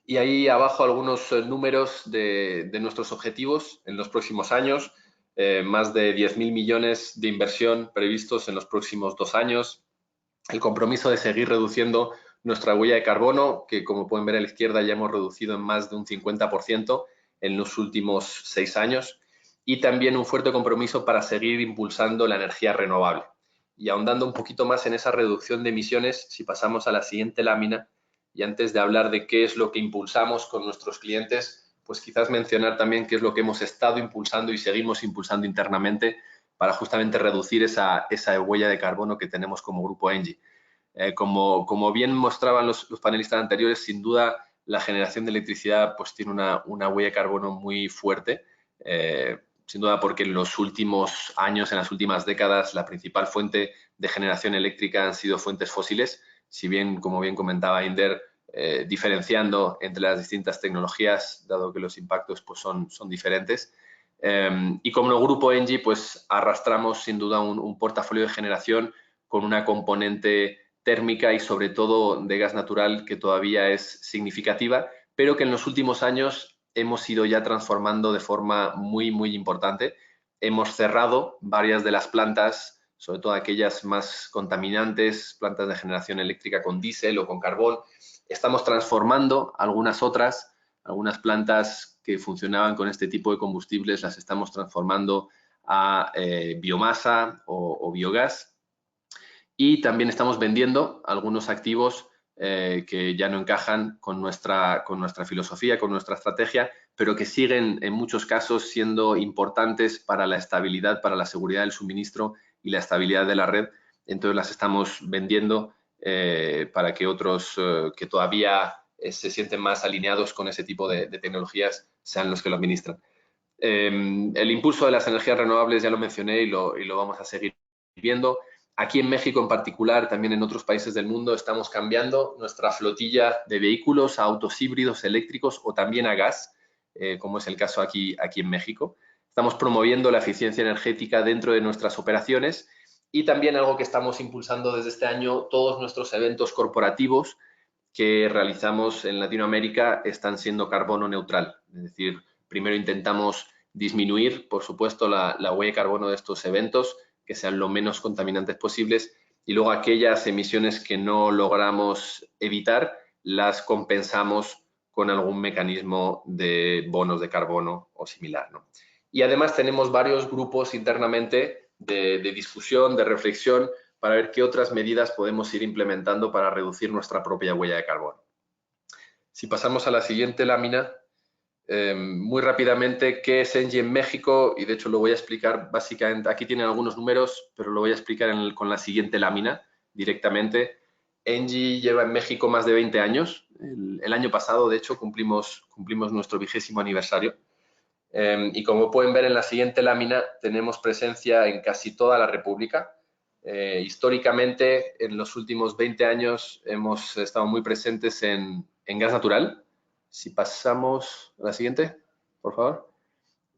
Y ahí abajo algunos números de nuestros objetivos en los próximos años. Más de 10.000 millones de inversión previstos en los próximos 2 años. El compromiso de seguir reduciendo nuestra huella de carbono, que como pueden ver a la izquierda ya hemos reducido en más de un 50% en los últimos 6 años, y también un fuerte compromiso para seguir impulsando la energía renovable. Y ahondando un poquito más en esa reducción de emisiones, si pasamos a la siguiente lámina, y antes de hablar de qué es lo que impulsamos con nuestros clientes, pues quizás mencionar también qué es lo que hemos estado impulsando y seguimos impulsando internamente para justamente reducir esa huella de carbono que tenemos como grupo Engie. Como bien mostraban los panelistas anteriores, sin duda la generación de electricidad pues tiene una huella de carbono muy fuerte, sin duda porque en los últimos años, en las últimas décadas, la principal fuente de generación eléctrica han sido fuentes fósiles, si bien, como bien comentaba Inder, diferenciando entre las distintas tecnologías, dado que los impactos pues, son diferentes. Y como grupo ENGIE, pues arrastramos sin duda un portafolio de generación con una componente térmica y sobre todo de gas natural que todavía es significativa, pero que en los últimos años hemos ido ya transformando de forma muy, muy importante. Hemos cerrado varias de las plantas, sobre todo aquellas más contaminantes, plantas de generación eléctrica con diésel o con carbón. Estamos transformando algunas otras, algunas plantas que funcionaban con este tipo de combustibles, las estamos transformando a biomasa o biogás. Y también estamos vendiendo algunos activos que ya no encajan con nuestra filosofía, con nuestra estrategia, pero que siguen en muchos casos siendo importantes para la estabilidad, para la seguridad del suministro y la estabilidad de la red. Entonces las estamos vendiendo para que otros que todavía se sienten más alineados con ese tipo de tecnologías sean los que lo administran. El impulso de las energías renovables ya lo mencioné y lo vamos a seguir viendo. Aquí en México en particular, también en otros países del mundo, estamos cambiando nuestra flotilla de vehículos a autos híbridos eléctricos o también a gas, como es el caso aquí en México. Estamos promoviendo la eficiencia energética dentro de nuestras operaciones y también algo que estamos impulsando desde este año, todos nuestros eventos corporativos que realizamos en Latinoamérica están siendo carbono neutral. Es decir, primero intentamos disminuir, por supuesto, la huella de carbono de estos eventos, que sean lo menos contaminantes posibles, y luego aquellas emisiones que no logramos evitar, las compensamos con algún mecanismo de bonos de carbono o similar, ¿no? Y además tenemos varios grupos internamente de discusión, de reflexión, para ver qué otras medidas podemos ir implementando para reducir nuestra propia huella de carbono. Si pasamos a la siguiente lámina, muy rápidamente, ¿qué es ENGIE en México? Y de hecho lo voy a explicar básicamente, aquí tienen algunos números, pero lo voy a explicar con la siguiente lámina directamente. ENGIE lleva en México más de 20 años. El año pasado, de hecho, cumplimos nuestro 20º aniversario. Y como pueden ver en la siguiente lámina, tenemos presencia en casi toda la República. Históricamente, en los últimos 20 años, hemos estado muy presentes en gas natural. Si pasamos a la siguiente, por favor.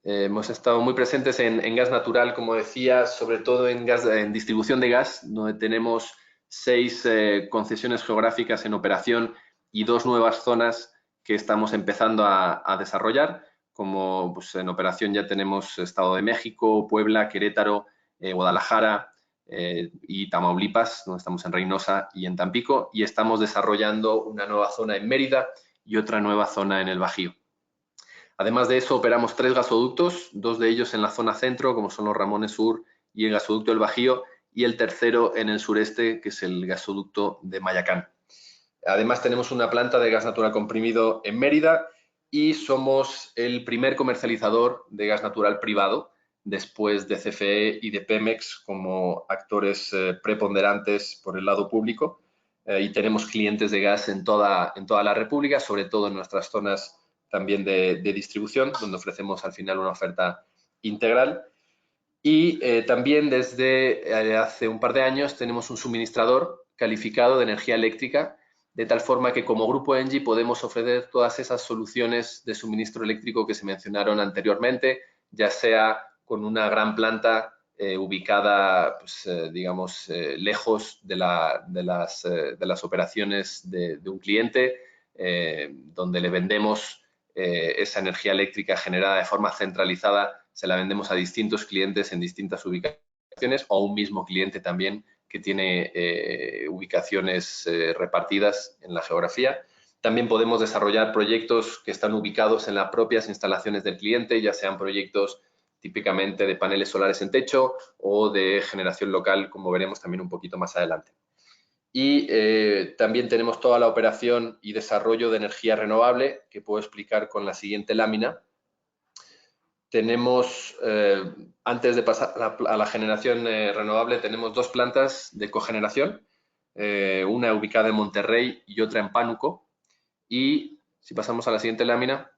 Hemos estado muy presentes en gas natural, como decía, sobre todo en distribución de gas, donde tenemos 6 concesiones geográficas en operación y 2 nuevas zonas que estamos empezando a desarrollar. Como pues, en operación ya tenemos Estado de México, Puebla, Querétaro, Guadalajara y Tamaulipas, donde estamos en Reynosa y en Tampico, y estamos desarrollando una nueva zona en Mérida y otra nueva zona en el Bajío. Además de eso, operamos 3 gasoductos, 2 de ellos en la zona centro, como son los Ramones Sur y el gasoducto del Bajío, y el tercero en el sureste, que es el gasoducto de Mayacán. Además, tenemos una planta de gas natural comprimido en Mérida y somos el primer comercializador de gas natural privado, después de CFE y de Pemex como actores preponderantes por el lado público. Y tenemos clientes de gas en toda la República, sobre todo en nuestras zonas también de distribución, donde ofrecemos al final una oferta integral. Y también desde hace un par de años tenemos un suministrador calificado de energía eléctrica, de tal forma que como Grupo ENGIE podemos ofrecer todas esas soluciones de suministro eléctrico que se mencionaron anteriormente, ya sea con una gran planta ubicada, pues, digamos, lejos de las operaciones de un cliente, donde le vendemos esa energía eléctrica generada de forma centralizada, se la vendemos a distintos clientes en distintas ubicaciones o a un mismo cliente también que tiene ubicaciones repartidas en la geografía. También podemos desarrollar proyectos que están ubicados en las propias instalaciones del cliente, ya sean proyectos típicamente de paneles solares en techo o de generación local, como veremos también un poquito más adelante. Y también tenemos toda la operación y desarrollo de energía renovable, que puedo explicar con la siguiente lámina. Tenemos, antes de pasar a la generación renovable, tenemos 2 plantas de cogeneración, una ubicada en Monterrey y otra en Pánuco. Y si pasamos a la siguiente lámina,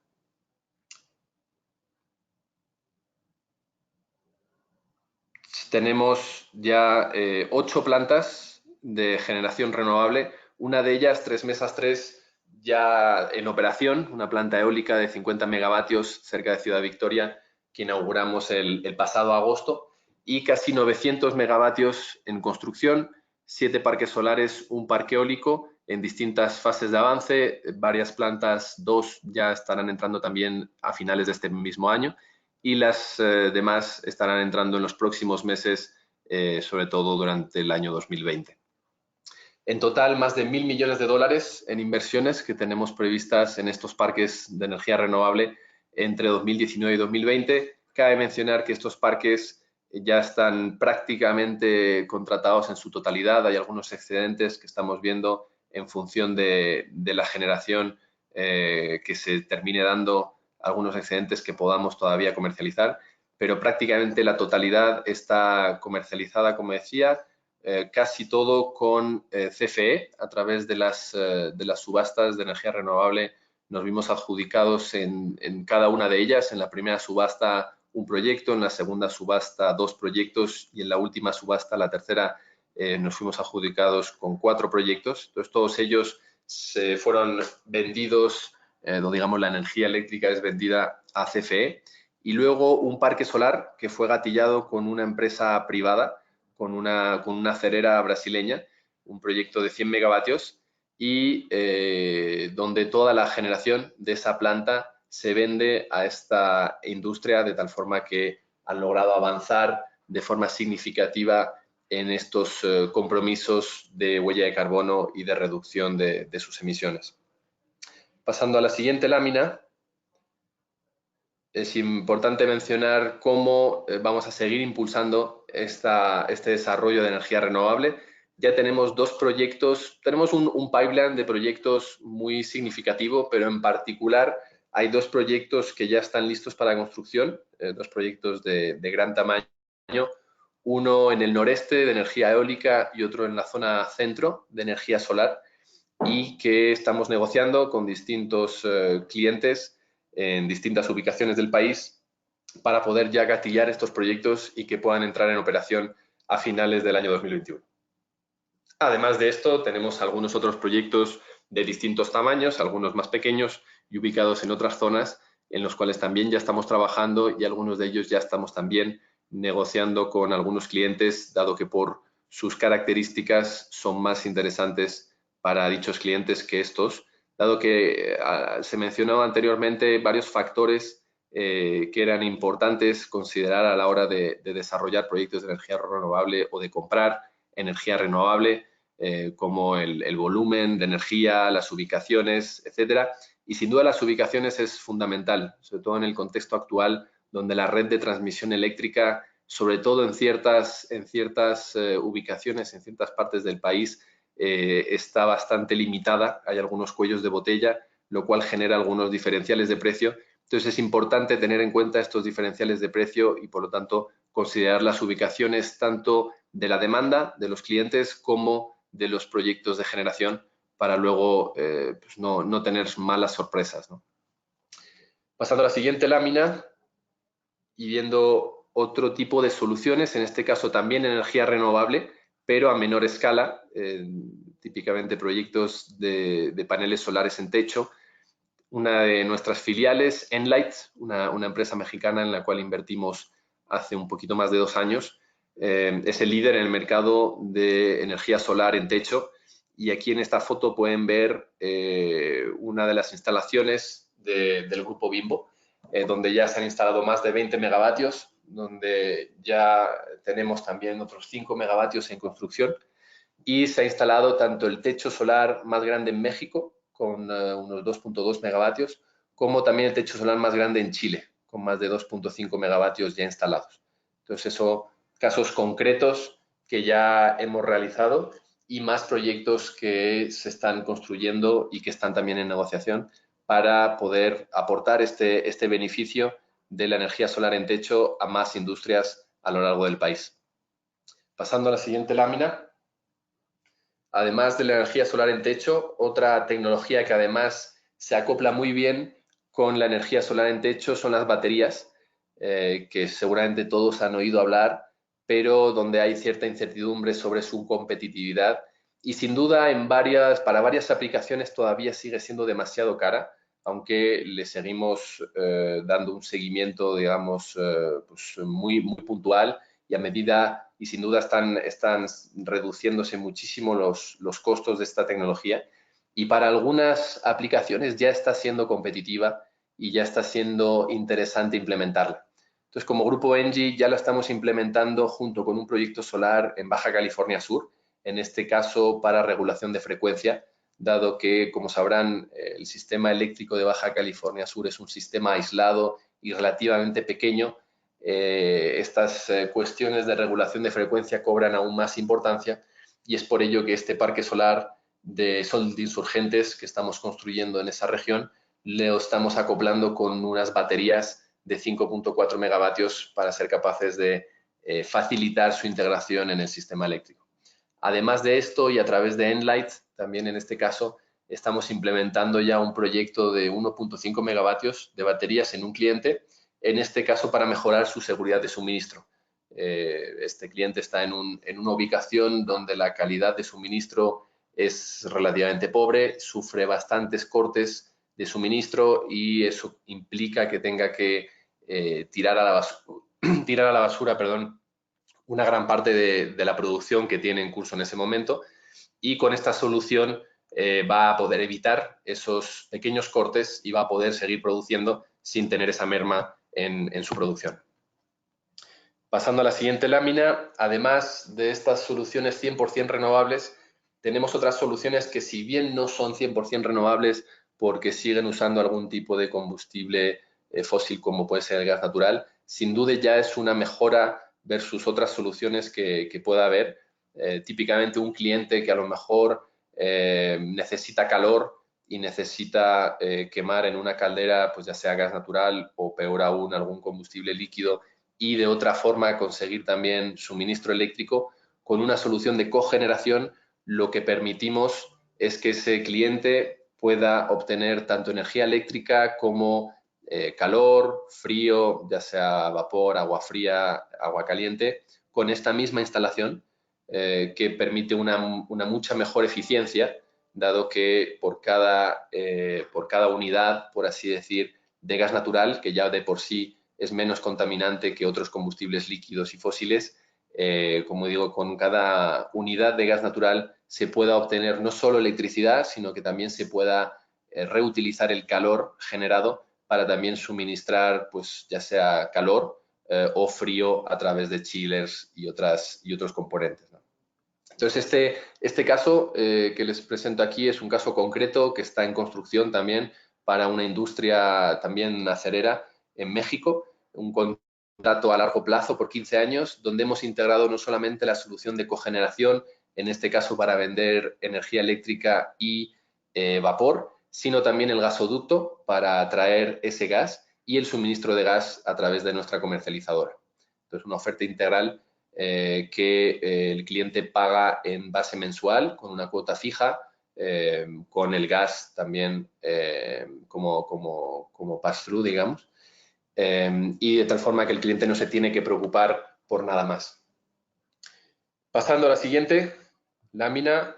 tenemos ya 8 plantas de generación renovable Una de ellas, Tres Mesas 3, ya en operación, una planta eólica de 50 megavatios cerca de Ciudad Victoria, que inauguramos el pasado agosto, y casi 900 megavatios en construcción, 7 parques solares, un parque eólico en distintas fases de avance, varias plantas, 2 ya estarán entrando también a finales de este mismo año, y las demás estarán entrando en los próximos meses, sobre todo durante el año 2020. En total, más de 1.000 millones de dólares en inversiones que tenemos previstas en estos parques de energía renovable entre 2019 y 2020. Cabe mencionar que estos parques ya están prácticamente contratados en su totalidad. Hay algunos excedentes que estamos viendo en función de la generación que se termine dando, algunos excedentes que podamos todavía comercializar, pero prácticamente la totalidad está comercializada, como decía, casi todo con CFE. A través de las subastas de energía renovable nos vimos adjudicados en cada una de ellas. En la primera subasta un proyecto, en la segunda subasta 2 proyectos y en la última subasta, la tercera, nos fuimos adjudicados con 4 proyectos. Entonces todos ellos se fueron vendidos, digamos la energía eléctrica es vendida a CFE, y luego un parque solar que fue gatillado con una empresa privada, con una cerera brasileña, un proyecto de 100 megavatios, y donde toda la generación de esa planta se vende a esta industria, de tal forma que han logrado avanzar de forma significativa en estos compromisos de huella de carbono y de reducción de sus emisiones. Pasando a la siguiente lámina, es importante mencionar cómo vamos a seguir impulsando este desarrollo de energía renovable. Ya tenemos 2 proyectos, tenemos un pipeline de proyectos muy significativo, pero en particular hay 2 proyectos que ya están listos para construcción, 2 proyectos de gran tamaño, uno en el noreste de energía eólica y otro en la zona centro de energía solar, y que estamos negociando con distintos clientes en distintas ubicaciones del país para poder ya gatillar estos proyectos y que puedan entrar en operación a finales del año 2021. Además de esto, tenemos algunos otros proyectos de distintos tamaños, algunos más pequeños y ubicados en otras zonas, en los cuales también ya estamos trabajando, y algunos de ellos ya estamos también negociando con algunos clientes, dado que por sus características son más interesantes para dichos clientes que estos, dado que se mencionó anteriormente varios factores que eran importantes considerar a la hora de desarrollar proyectos de energía renovable o de comprar energía renovable, como el volumen de energía, las ubicaciones, etcétera. Y sin duda las ubicaciones es fundamental, sobre todo en el contexto actual, donde la red de transmisión eléctrica, sobre todo en ciertas ubicaciones, en ciertas partes del país, está bastante limitada. Hay algunos cuellos de botella, lo cual genera algunos diferenciales de precio. Entonces es importante tener en cuenta estos diferenciales de precio y, por lo tanto, considerar las ubicaciones tanto de la demanda de los clientes como de los proyectos de generación, para luego pues no tener malas sorpresas, ¿no? Pasando a la siguiente lámina y viendo otro tipo de soluciones, en este caso también energía renovable, pero a menor escala, típicamente proyectos de paneles solares en techo. Una de nuestras filiales, Enlight, una empresa mexicana en la cual invertimos hace un poquito más de 2 años, es el líder en el mercado de energía solar en techo, y aquí en esta foto pueden ver una de las instalaciones del grupo Bimbo, donde ya se han instalado más de 20 megavatios, donde ya tenemos también otros 5 megavatios en construcción, y se ha instalado tanto el techo solar más grande en México, con unos 2.2 megavatios, como también el techo solar más grande en Chile, con más de 2.5 megavatios ya instalados. Entonces, eso, casos concretos que ya hemos realizado, y más proyectos que se están construyendo y que están también en negociación para poder aportar este beneficio de la energía solar en techo a más industrias a lo largo del país. Pasando a la siguiente lámina. Además de la energía solar en techo, otra tecnología que además se acopla muy bien con la energía solar en techo son las baterías, que seguramente todos han oído hablar, pero donde hay cierta incertidumbre sobre su competitividad, y sin duda para varias aplicaciones todavía sigue siendo demasiado cara, aunque le seguimos dando un seguimiento, digamos, pues muy, muy puntual, y a medida, y sin duda están reduciéndose muchísimo los costos de esta tecnología, y para algunas aplicaciones ya está siendo competitiva y ya está siendo interesante implementarla. Entonces, como Grupo ENGIE ya la estamos implementando junto con un proyecto solar en Baja California Sur, en este caso para regulación de frecuencia, dado que, como sabrán, el sistema eléctrico de Baja California Sur es un sistema aislado y relativamente pequeño. Estas cuestiones de regulación de frecuencia cobran aún más importancia, y es por ello que este parque solar de Sol de Insurgentes que estamos construyendo en esa región lo estamos acoplando con unas baterías de 5.4 megavatios para ser capaces de facilitar su integración en el sistema eléctrico. Además de esto, y a través de Enlight, también en este caso, estamos implementando ya un proyecto de 1.5 megavatios de baterías en un cliente, en este caso para mejorar su seguridad de suministro. Este cliente está en una ubicación donde la calidad de suministro es relativamente pobre, sufre bastantes cortes de suministro, y eso implica que tenga que tirar a la basura, una gran parte de la producción que tiene en curso en ese momento, y con esta solución va a poder evitar esos pequeños cortes y va a poder seguir produciendo sin tener esa merma en su producción. Pasando a la siguiente lámina, además de estas soluciones 100% renovables, tenemos otras soluciones que, si bien no son 100% renovables porque siguen usando algún tipo de combustible fósil como puede ser el gas natural, sin duda ya es una mejora versus otras soluciones que pueda haber. Típicamente un cliente que a lo mejor necesita calor y necesita quemar en una caldera, pues ya sea gas natural o, peor aún, algún combustible líquido, y de otra forma conseguir también suministro eléctrico, con una solución de cogeneración lo que permitimos es que ese cliente pueda obtener tanto energía eléctrica como calor, frío, ya sea vapor, agua fría, agua caliente, con esta misma instalación que permite una mucha mejor eficiencia, dado que por cada unidad, por así decir, de gas natural, que ya de por sí es menos contaminante que otros combustibles líquidos y fósiles, como digo, con cada unidad de gas natural se pueda obtener no solo electricidad, sino que también se pueda reutilizar el calor generado para también suministrar, pues ya sea calor o frío a través de chillers y otros componentes, ¿no? Entonces, este caso que les presento aquí es un caso concreto que está en construcción también para una industria también acerera en México, un contrato a largo plazo por 15 años, donde hemos integrado no solamente la solución de cogeneración, en este caso para vender energía eléctrica y vapor, sino también el gasoducto para traer ese gas y el suministro de gas a través de nuestra comercializadora. Entonces, una oferta integral que el cliente paga en base mensual con una cuota fija, con el gas también como pass-through, digamos, y de tal forma que el cliente no se tiene que preocupar por nada más. Pasando a la siguiente lámina,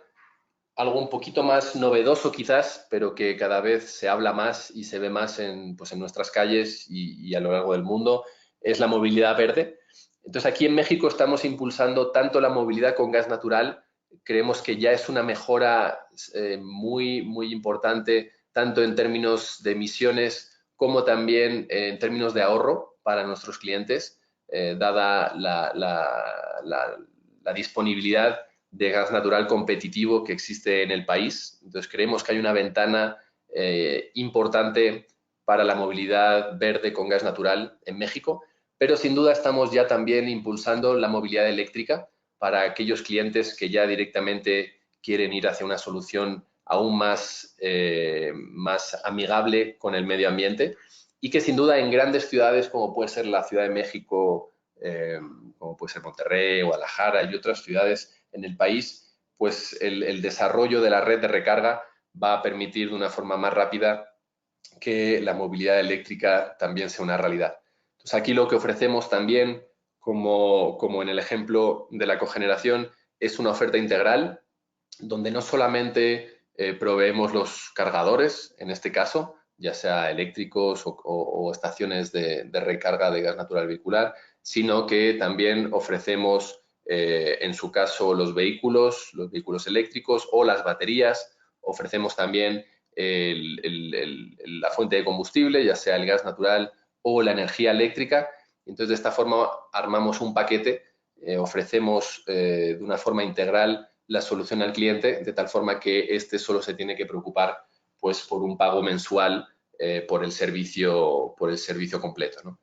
algo un poquito más novedoso quizás, pero que cada vez se habla más y se ve más en nuestras calles y a lo largo del mundo, es la movilidad verde. Entonces, aquí en México estamos impulsando tanto la movilidad con gas natural, creemos que ya es una mejora muy, muy importante, tanto en términos de emisiones como también en términos de ahorro para nuestros clientes, dada la disponibilidad de gas natural competitivo que existe en el país. Entonces, creemos que hay una ventana importante para la movilidad verde con gas natural en México, pero sin duda estamos ya también impulsando la movilidad eléctrica para aquellos clientes que ya directamente quieren ir hacia una solución aún más amigable con el medio ambiente, y que sin duda en grandes ciudades como puede ser la Ciudad de México, como puede ser Monterrey, Guadalajara y otras ciudades en el país, pues el desarrollo de la red de recarga va a permitir de una forma más rápida que la movilidad eléctrica también sea una realidad. Entonces, aquí lo que ofrecemos también, como en el ejemplo de la cogeneración, es una oferta integral donde no solamente proveemos los cargadores, en este caso, ya sea eléctricos o estaciones de recarga de gas natural vehicular, sino que también ofrecemos, en su caso, los vehículos eléctricos o las baterías. Ofrecemos también la fuente de combustible, ya sea el gas natural o la energía eléctrica. Entonces, de esta forma armamos un paquete, ofrecemos de una forma integral la solución al cliente, de tal forma que éste solo se tiene que preocupar pues, por un pago mensual por el servicio completo, ¿no?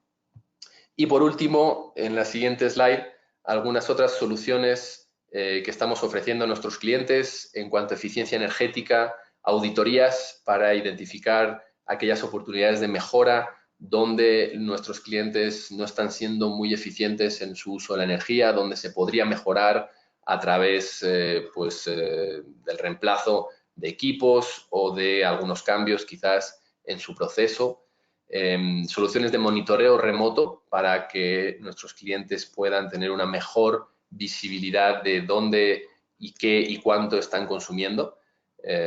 Y por último, en la siguiente slide, algunas otras soluciones que estamos ofreciendo a nuestros clientes en cuanto a eficiencia energética, auditorías para identificar aquellas oportunidades de mejora donde nuestros clientes no están siendo muy eficientes en su uso de la energía, donde se podría mejorar a través del reemplazo de equipos o de algunos cambios quizás en su proceso. Soluciones de monitoreo remoto para que nuestros clientes puedan tener una mejor visibilidad de dónde y qué y cuánto están consumiendo.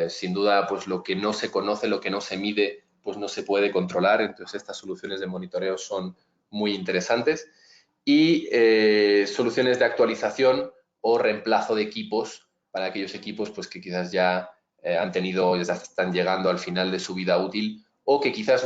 Sin duda, pues lo que no se conoce, lo que no se mide, pues no se puede controlar. Entonces, estas soluciones de monitoreo son muy interesantes. Y soluciones de actualización o reemplazo de equipos para aquellos equipos pues, que quizás ya ya están llegando al final de su vida útil, o que quizás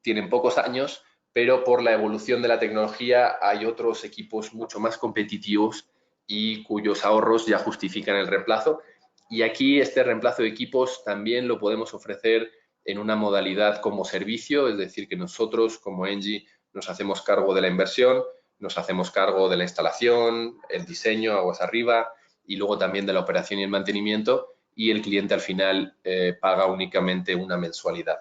tienen pocos años, pero por la evolución de la tecnología hay otros equipos mucho más competitivos y cuyos ahorros ya justifican el reemplazo. Y aquí este reemplazo de equipos también lo podemos ofrecer en una modalidad como servicio, es decir, que nosotros como Engie nos hacemos cargo de la inversión, nos hacemos cargo de la instalación, el diseño, aguas arriba, y luego también de la operación y el mantenimiento, y el cliente al final paga únicamente una mensualidad.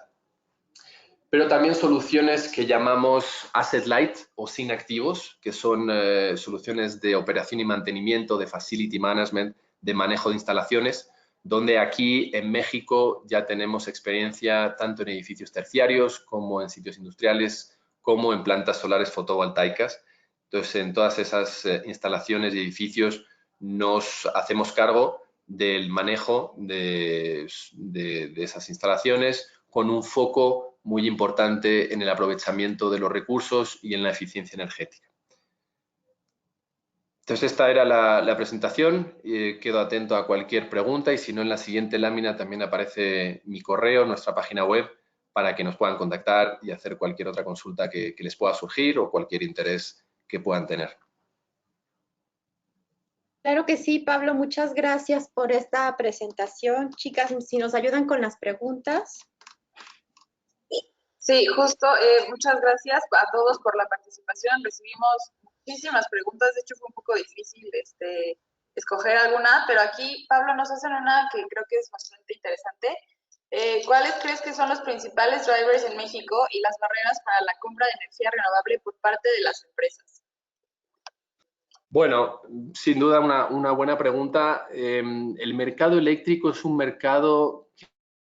Pero también soluciones que llamamos asset light o sin activos, que son soluciones de operación y mantenimiento, de facility management, de manejo de instalaciones, donde aquí en México ya tenemos experiencia tanto en edificios terciarios como en sitios industriales, como en plantas solares fotovoltaicas. Entonces, en todas esas instalaciones y edificios nos hacemos cargo del manejo de esas instalaciones con un foco muy importante en el aprovechamiento de los recursos y en la eficiencia energética. Entonces, esta era la presentación. Quedo atento a cualquier pregunta y si no, en la siguiente lámina también aparece mi correo, nuestra página web, para que nos puedan contactar y hacer cualquier otra consulta que les pueda surgir o cualquier interés que puedan tener. Claro que sí, Pablo, muchas gracias por esta presentación. Chicas, si nos ayudan con las preguntas. Sí, justo, muchas gracias a todos por la participación. Recibimos muchísimas preguntas, de hecho fue un poco difícil escoger alguna, pero aquí Pablo nos hace una que creo que es bastante interesante. ¿Cuáles crees que son los principales drivers en México y las barreras para la compra de energía renovable por parte de las empresas? Bueno, sin duda una buena pregunta. El mercado eléctrico es un mercado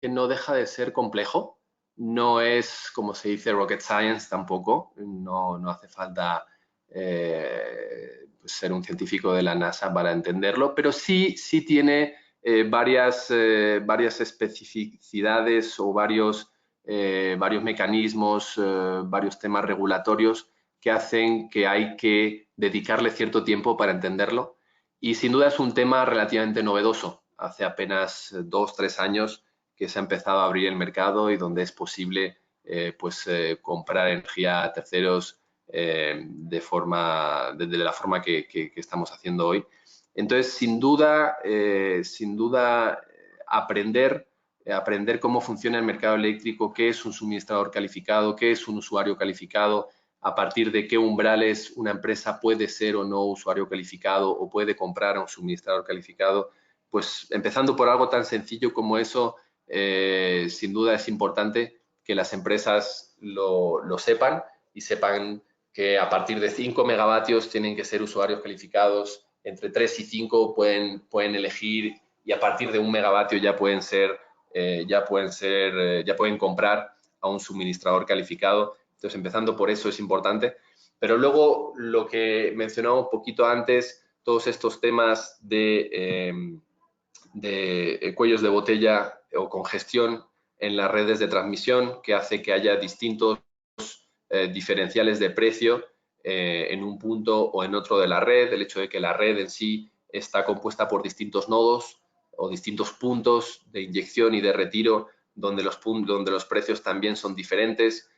que no deja de ser complejo. No es, como se dice, rocket science tampoco. No hace falta ser un científico de la NASA para entenderlo, pero sí tiene varias especificidades o varios mecanismos, varios temas regulatorios que hacen que hay que dedicarle cierto tiempo para entenderlo. Y sin duda es un tema relativamente novedoso. Hace apenas 2 o 3 años que se ha empezado a abrir el mercado y donde es posible comprar energía a terceros de la forma que estamos haciendo hoy. Entonces, sin duda aprender cómo funciona el mercado eléctrico, qué es un suministrador calificado, qué es un usuario calificado, a partir de qué umbrales una empresa puede ser o no usuario calificado o puede comprar a un suministrador calificado. Pues empezando por algo tan sencillo como eso, sin duda es importante que las empresas lo sepan y sepan que a partir de 5 megavatios tienen que ser usuarios calificados, entre 3 y 5 pueden elegir y a partir de 1 megavatio ya pueden comprar a un suministrador calificado. Entonces, empezando por eso es importante. Pero luego, lo que mencionaba un poquito antes, todos estos temas de cuellos de botella o congestión en las redes de transmisión, que hace que haya distintos diferenciales de precio en un punto o en otro de la red. El hecho de que la red en sí está compuesta por distintos nodos o distintos puntos de inyección y de retiro, donde los precios también son diferentes.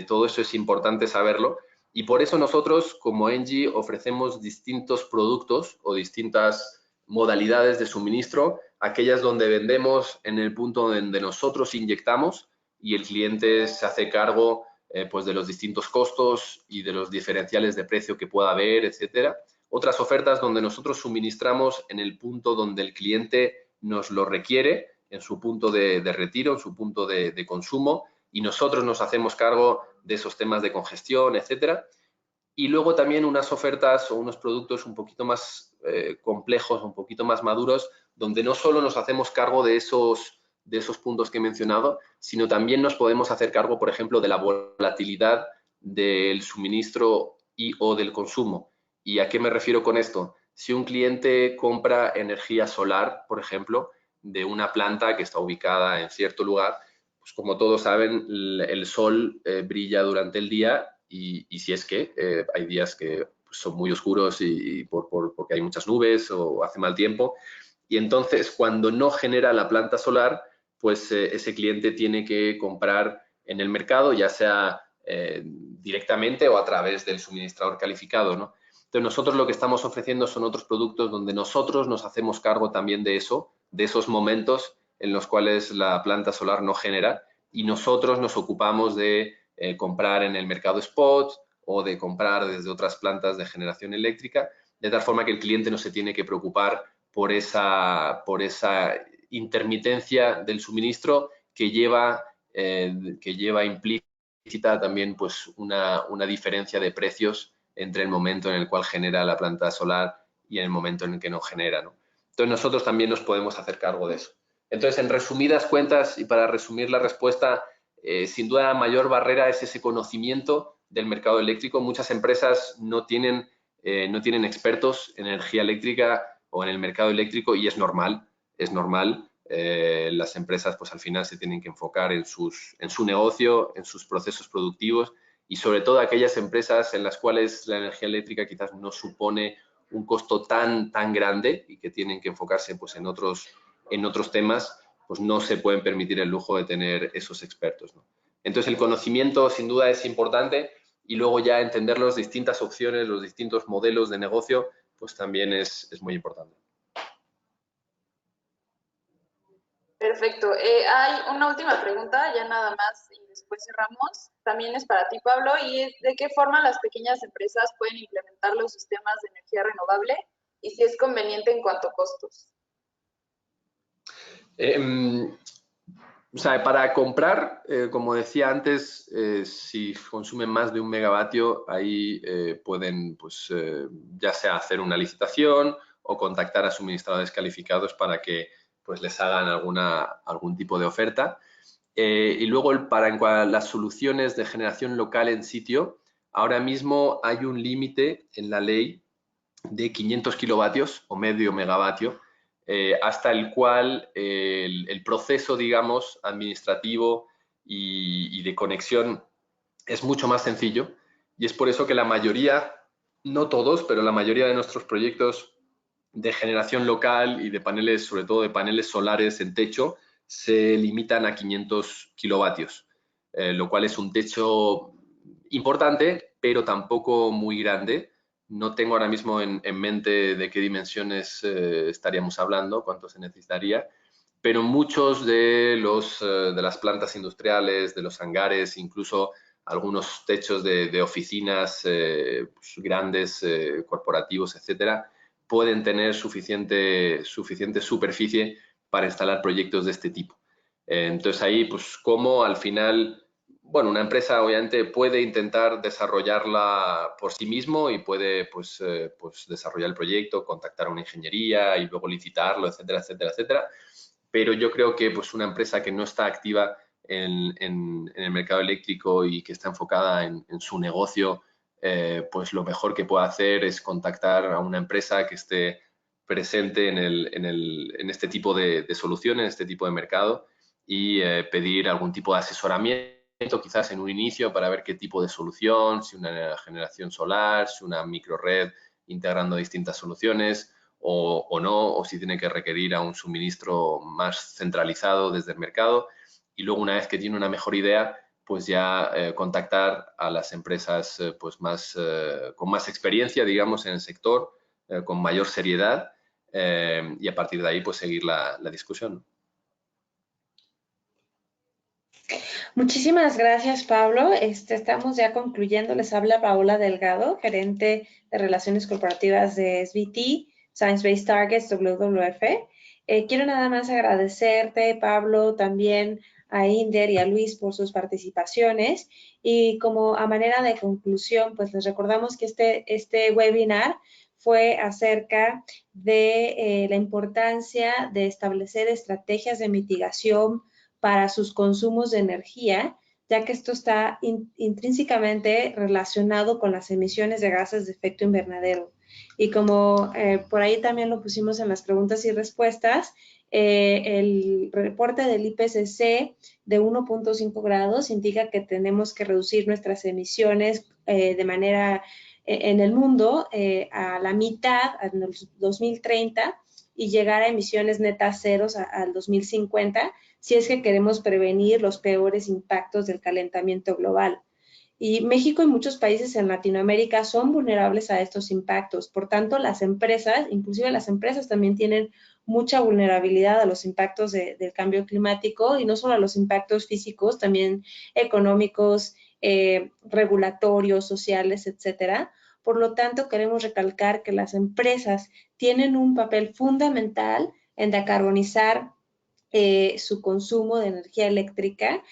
Todo eso es importante saberlo. Y por eso nosotros, como Engie, ofrecemos distintos productos o distintas modalidades de suministro, aquellas donde vendemos en el punto donde nosotros inyectamos y el cliente se hace cargo pues de los distintos costos y de los diferenciales de precio que pueda haber, etcétera. Otras ofertas donde nosotros suministramos en el punto donde el cliente nos lo requiere, en su punto de retiro, en su punto de consumo, y nosotros nos hacemos cargo de esos temas de congestión, etcétera. Y luego también unas ofertas o unos productos un poquito más complejos, un poquito más maduros, donde no solo nos hacemos cargo de esos puntos que he mencionado, sino también nos podemos hacer cargo, por ejemplo, de la volatilidad del suministro y o del consumo. ¿Y a qué me refiero con esto? Si un cliente compra energía solar, por ejemplo, de una planta que está ubicada en cierto lugar, pues como todos saben, el sol brilla durante el día y si es que hay días que son muy oscuros y porque hay muchas nubes o hace mal tiempo. Y entonces, cuando no genera la planta solar, pues ese cliente tiene que comprar en el mercado, ya sea directamente o a través del suministrador calificado, ¿no? Entonces, nosotros lo que estamos ofreciendo son otros productos donde nosotros nos hacemos cargo también de eso, de esos momentos en los cuales la planta solar no genera y nosotros nos ocupamos de comprar en el mercado spot o de comprar desde otras plantas de generación eléctrica, de tal forma que el cliente no se tiene que preocupar por esa intermitencia del suministro que lleva implícita también pues una diferencia de precios entre el momento en el cual genera la planta solar y en el momento en el que no genera, ¿no? Entonces nosotros también nos podemos hacer cargo de eso. Entonces, en resumidas cuentas y para resumir la respuesta, sin duda la mayor barrera es ese conocimiento del mercado eléctrico. Muchas empresas no tienen expertos en energía eléctrica o en el mercado eléctrico y es normal, es normal. Las empresas pues al final se tienen que enfocar en su negocio, en sus procesos productivos y sobre todo aquellas empresas en las cuales la energía eléctrica quizás no supone un costo tan grande y que tienen que enfocarse pues en otros temas, pues no se pueden permitir el lujo de tener esos expertos, ¿no? Entonces el conocimiento sin duda es importante y luego ya entender las distintas opciones, los distintos modelos de negocio, pues también es muy importante. Perfecto. Hay una última pregunta, ya nada más, y después cerramos. También es para ti, Pablo, y es ¿de qué forma las pequeñas empresas pueden implementar los sistemas de energía renovable y si es conveniente en cuanto a costos? O sea, para comprar, como decía antes, si consumen más de 1 megavatio, ahí pueden, pues, ya sea hacer una licitación o contactar a suministradores calificados para que pues, les hagan algún tipo de oferta. Y luego, en cuanto a las soluciones de generación local en sitio, ahora mismo hay un límite en la ley de 500 kilovatios o medio megavatio, hasta el cual el proceso, digamos, administrativo y de conexión es mucho más sencillo y es por eso que la mayoría, no todos, pero la mayoría de nuestros proyectos de generación local y de paneles, sobre todo de paneles solares en techo, se limitan a 500 kilovatios, lo cual es un techo importante, pero tampoco muy grande. No tengo ahora mismo en mente de qué dimensiones estaríamos hablando, cuánto se necesitaría, pero muchos de las plantas industriales, de los hangares, incluso algunos techos de oficinas pues, grandes, corporativos, etcétera, pueden tener suficiente superficie para instalar proyectos de este tipo. Entonces ahí, pues, como al final, bueno, una empresa obviamente puede intentar desarrollarla por sí mismo y puede, pues desarrollar el proyecto, contactar a una ingeniería y luego licitarlo, etcétera, etcétera, etcétera. Pero yo creo que, pues, una empresa que no está activa en el mercado eléctrico y que está enfocada en su negocio, pues lo mejor que puede hacer es contactar a una empresa que esté presente en este tipo de soluciones, en este tipo de mercado, y pedir algún tipo de asesoramiento quizás en un inicio para ver qué tipo de solución, si una generación solar, si una microred integrando distintas soluciones o no, o si tiene que requerir a un suministro más centralizado desde el mercado. Y luego, una vez que tiene una mejor idea, pues ya contactar a las empresas pues con más experiencia, digamos, en el sector, con mayor seriedad, y a partir de ahí pues seguir la discusión. Muchísimas gracias, Pablo. Estamos ya concluyendo. Les habla Paola Delgado, gerente de Relaciones Corporativas de SBT, Science Based Targets, WWF. Quiero nada más agradecerte, Pablo, también a Inder y a Luis por sus participaciones. Y como a manera de conclusión, pues les recordamos que este webinar fue acerca de la importancia de establecer estrategias de mitigación para sus consumos de energía, ya que esto está intrínsecamente relacionado con las emisiones de gases de efecto invernadero. Y como por ahí también lo pusimos en las preguntas y respuestas, el reporte del IPCC de 1.5 grados indica que tenemos que reducir nuestras emisiones de manera en el mundo a la mitad en el 2030 y llegar a emisiones netas ceros al 2050 si es que queremos prevenir los peores impactos del calentamiento global. Y México y muchos países en Latinoamérica son vulnerables a estos impactos. Por tanto, las empresas, inclusive las empresas también tienen mucha vulnerabilidad a los impactos del cambio climático y no solo a los impactos físicos, también económicos, regulatorios, sociales, etcétera. Por lo tanto, queremos recalcar que las empresas tienen un papel fundamental en decarbonizar su consumo de energía eléctrica.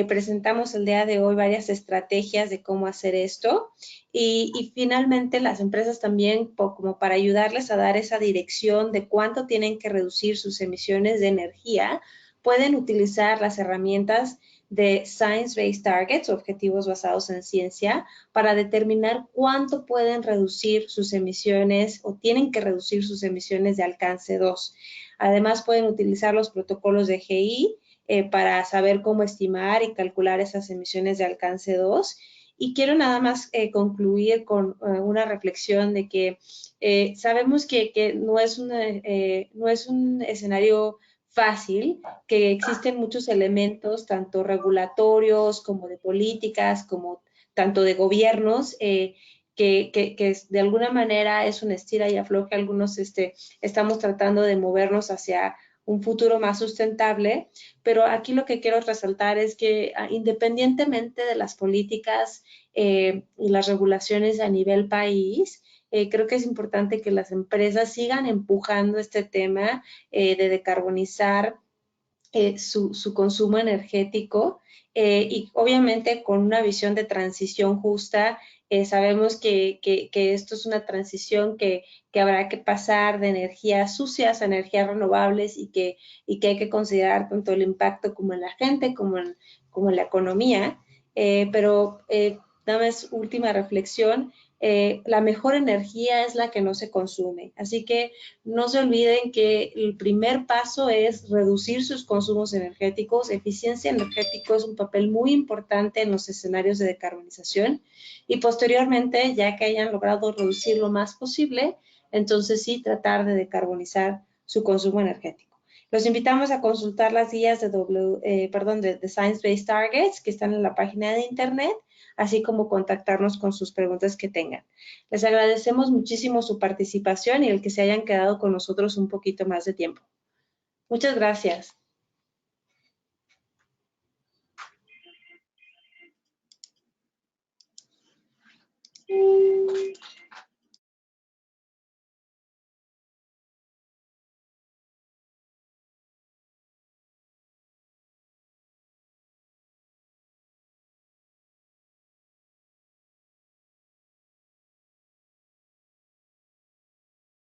Presentamos el día de hoy varias estrategias de cómo hacer esto y finalmente las empresas también como para ayudarles a dar esa dirección de cuánto tienen que reducir sus emisiones de energía, pueden utilizar las herramientas de Science Based Targets, objetivos basados en ciencia, para determinar cuánto pueden reducir sus emisiones o tienen que reducir sus emisiones de alcance 2. Además, pueden utilizar los protocolos de GI para saber cómo estimar y calcular esas emisiones de alcance 2. Y quiero nada más concluir con una reflexión de que sabemos que no es un escenario fácil, que existen muchos elementos, tanto regulatorios como de políticas, como tanto de gobiernos, que de alguna manera es un estira y afloje. Algunos estamos tratando de movernos hacia un futuro más sustentable, pero aquí lo que quiero resaltar es que independientemente de las políticas y las regulaciones a nivel país, creo que es importante que las empresas sigan empujando este tema de decarbonizar su consumo energético y obviamente con una visión de transición justa. Sabemos que esto es una transición que habrá que pasar de energías sucias a energías renovables y que hay que considerar tanto el impacto como en la gente, como en la economía. Pero nada más última reflexión, la mejor energía es la que no se consume. Así que no se olviden que el primer paso es reducir sus consumos energéticos. Eficiencia energética es un papel muy importante en los escenarios de decarbonización y posteriormente, ya que hayan logrado reducir lo más posible, entonces sí tratar de decarbonizar su consumo energético. Los invitamos a consultar las guías de Science Based Targets que están en la página de internet, así como contactarnos con sus preguntas que tengan. Les agradecemos muchísimo su participación y el que se hayan quedado con nosotros un poquito más de tiempo. Muchas gracias.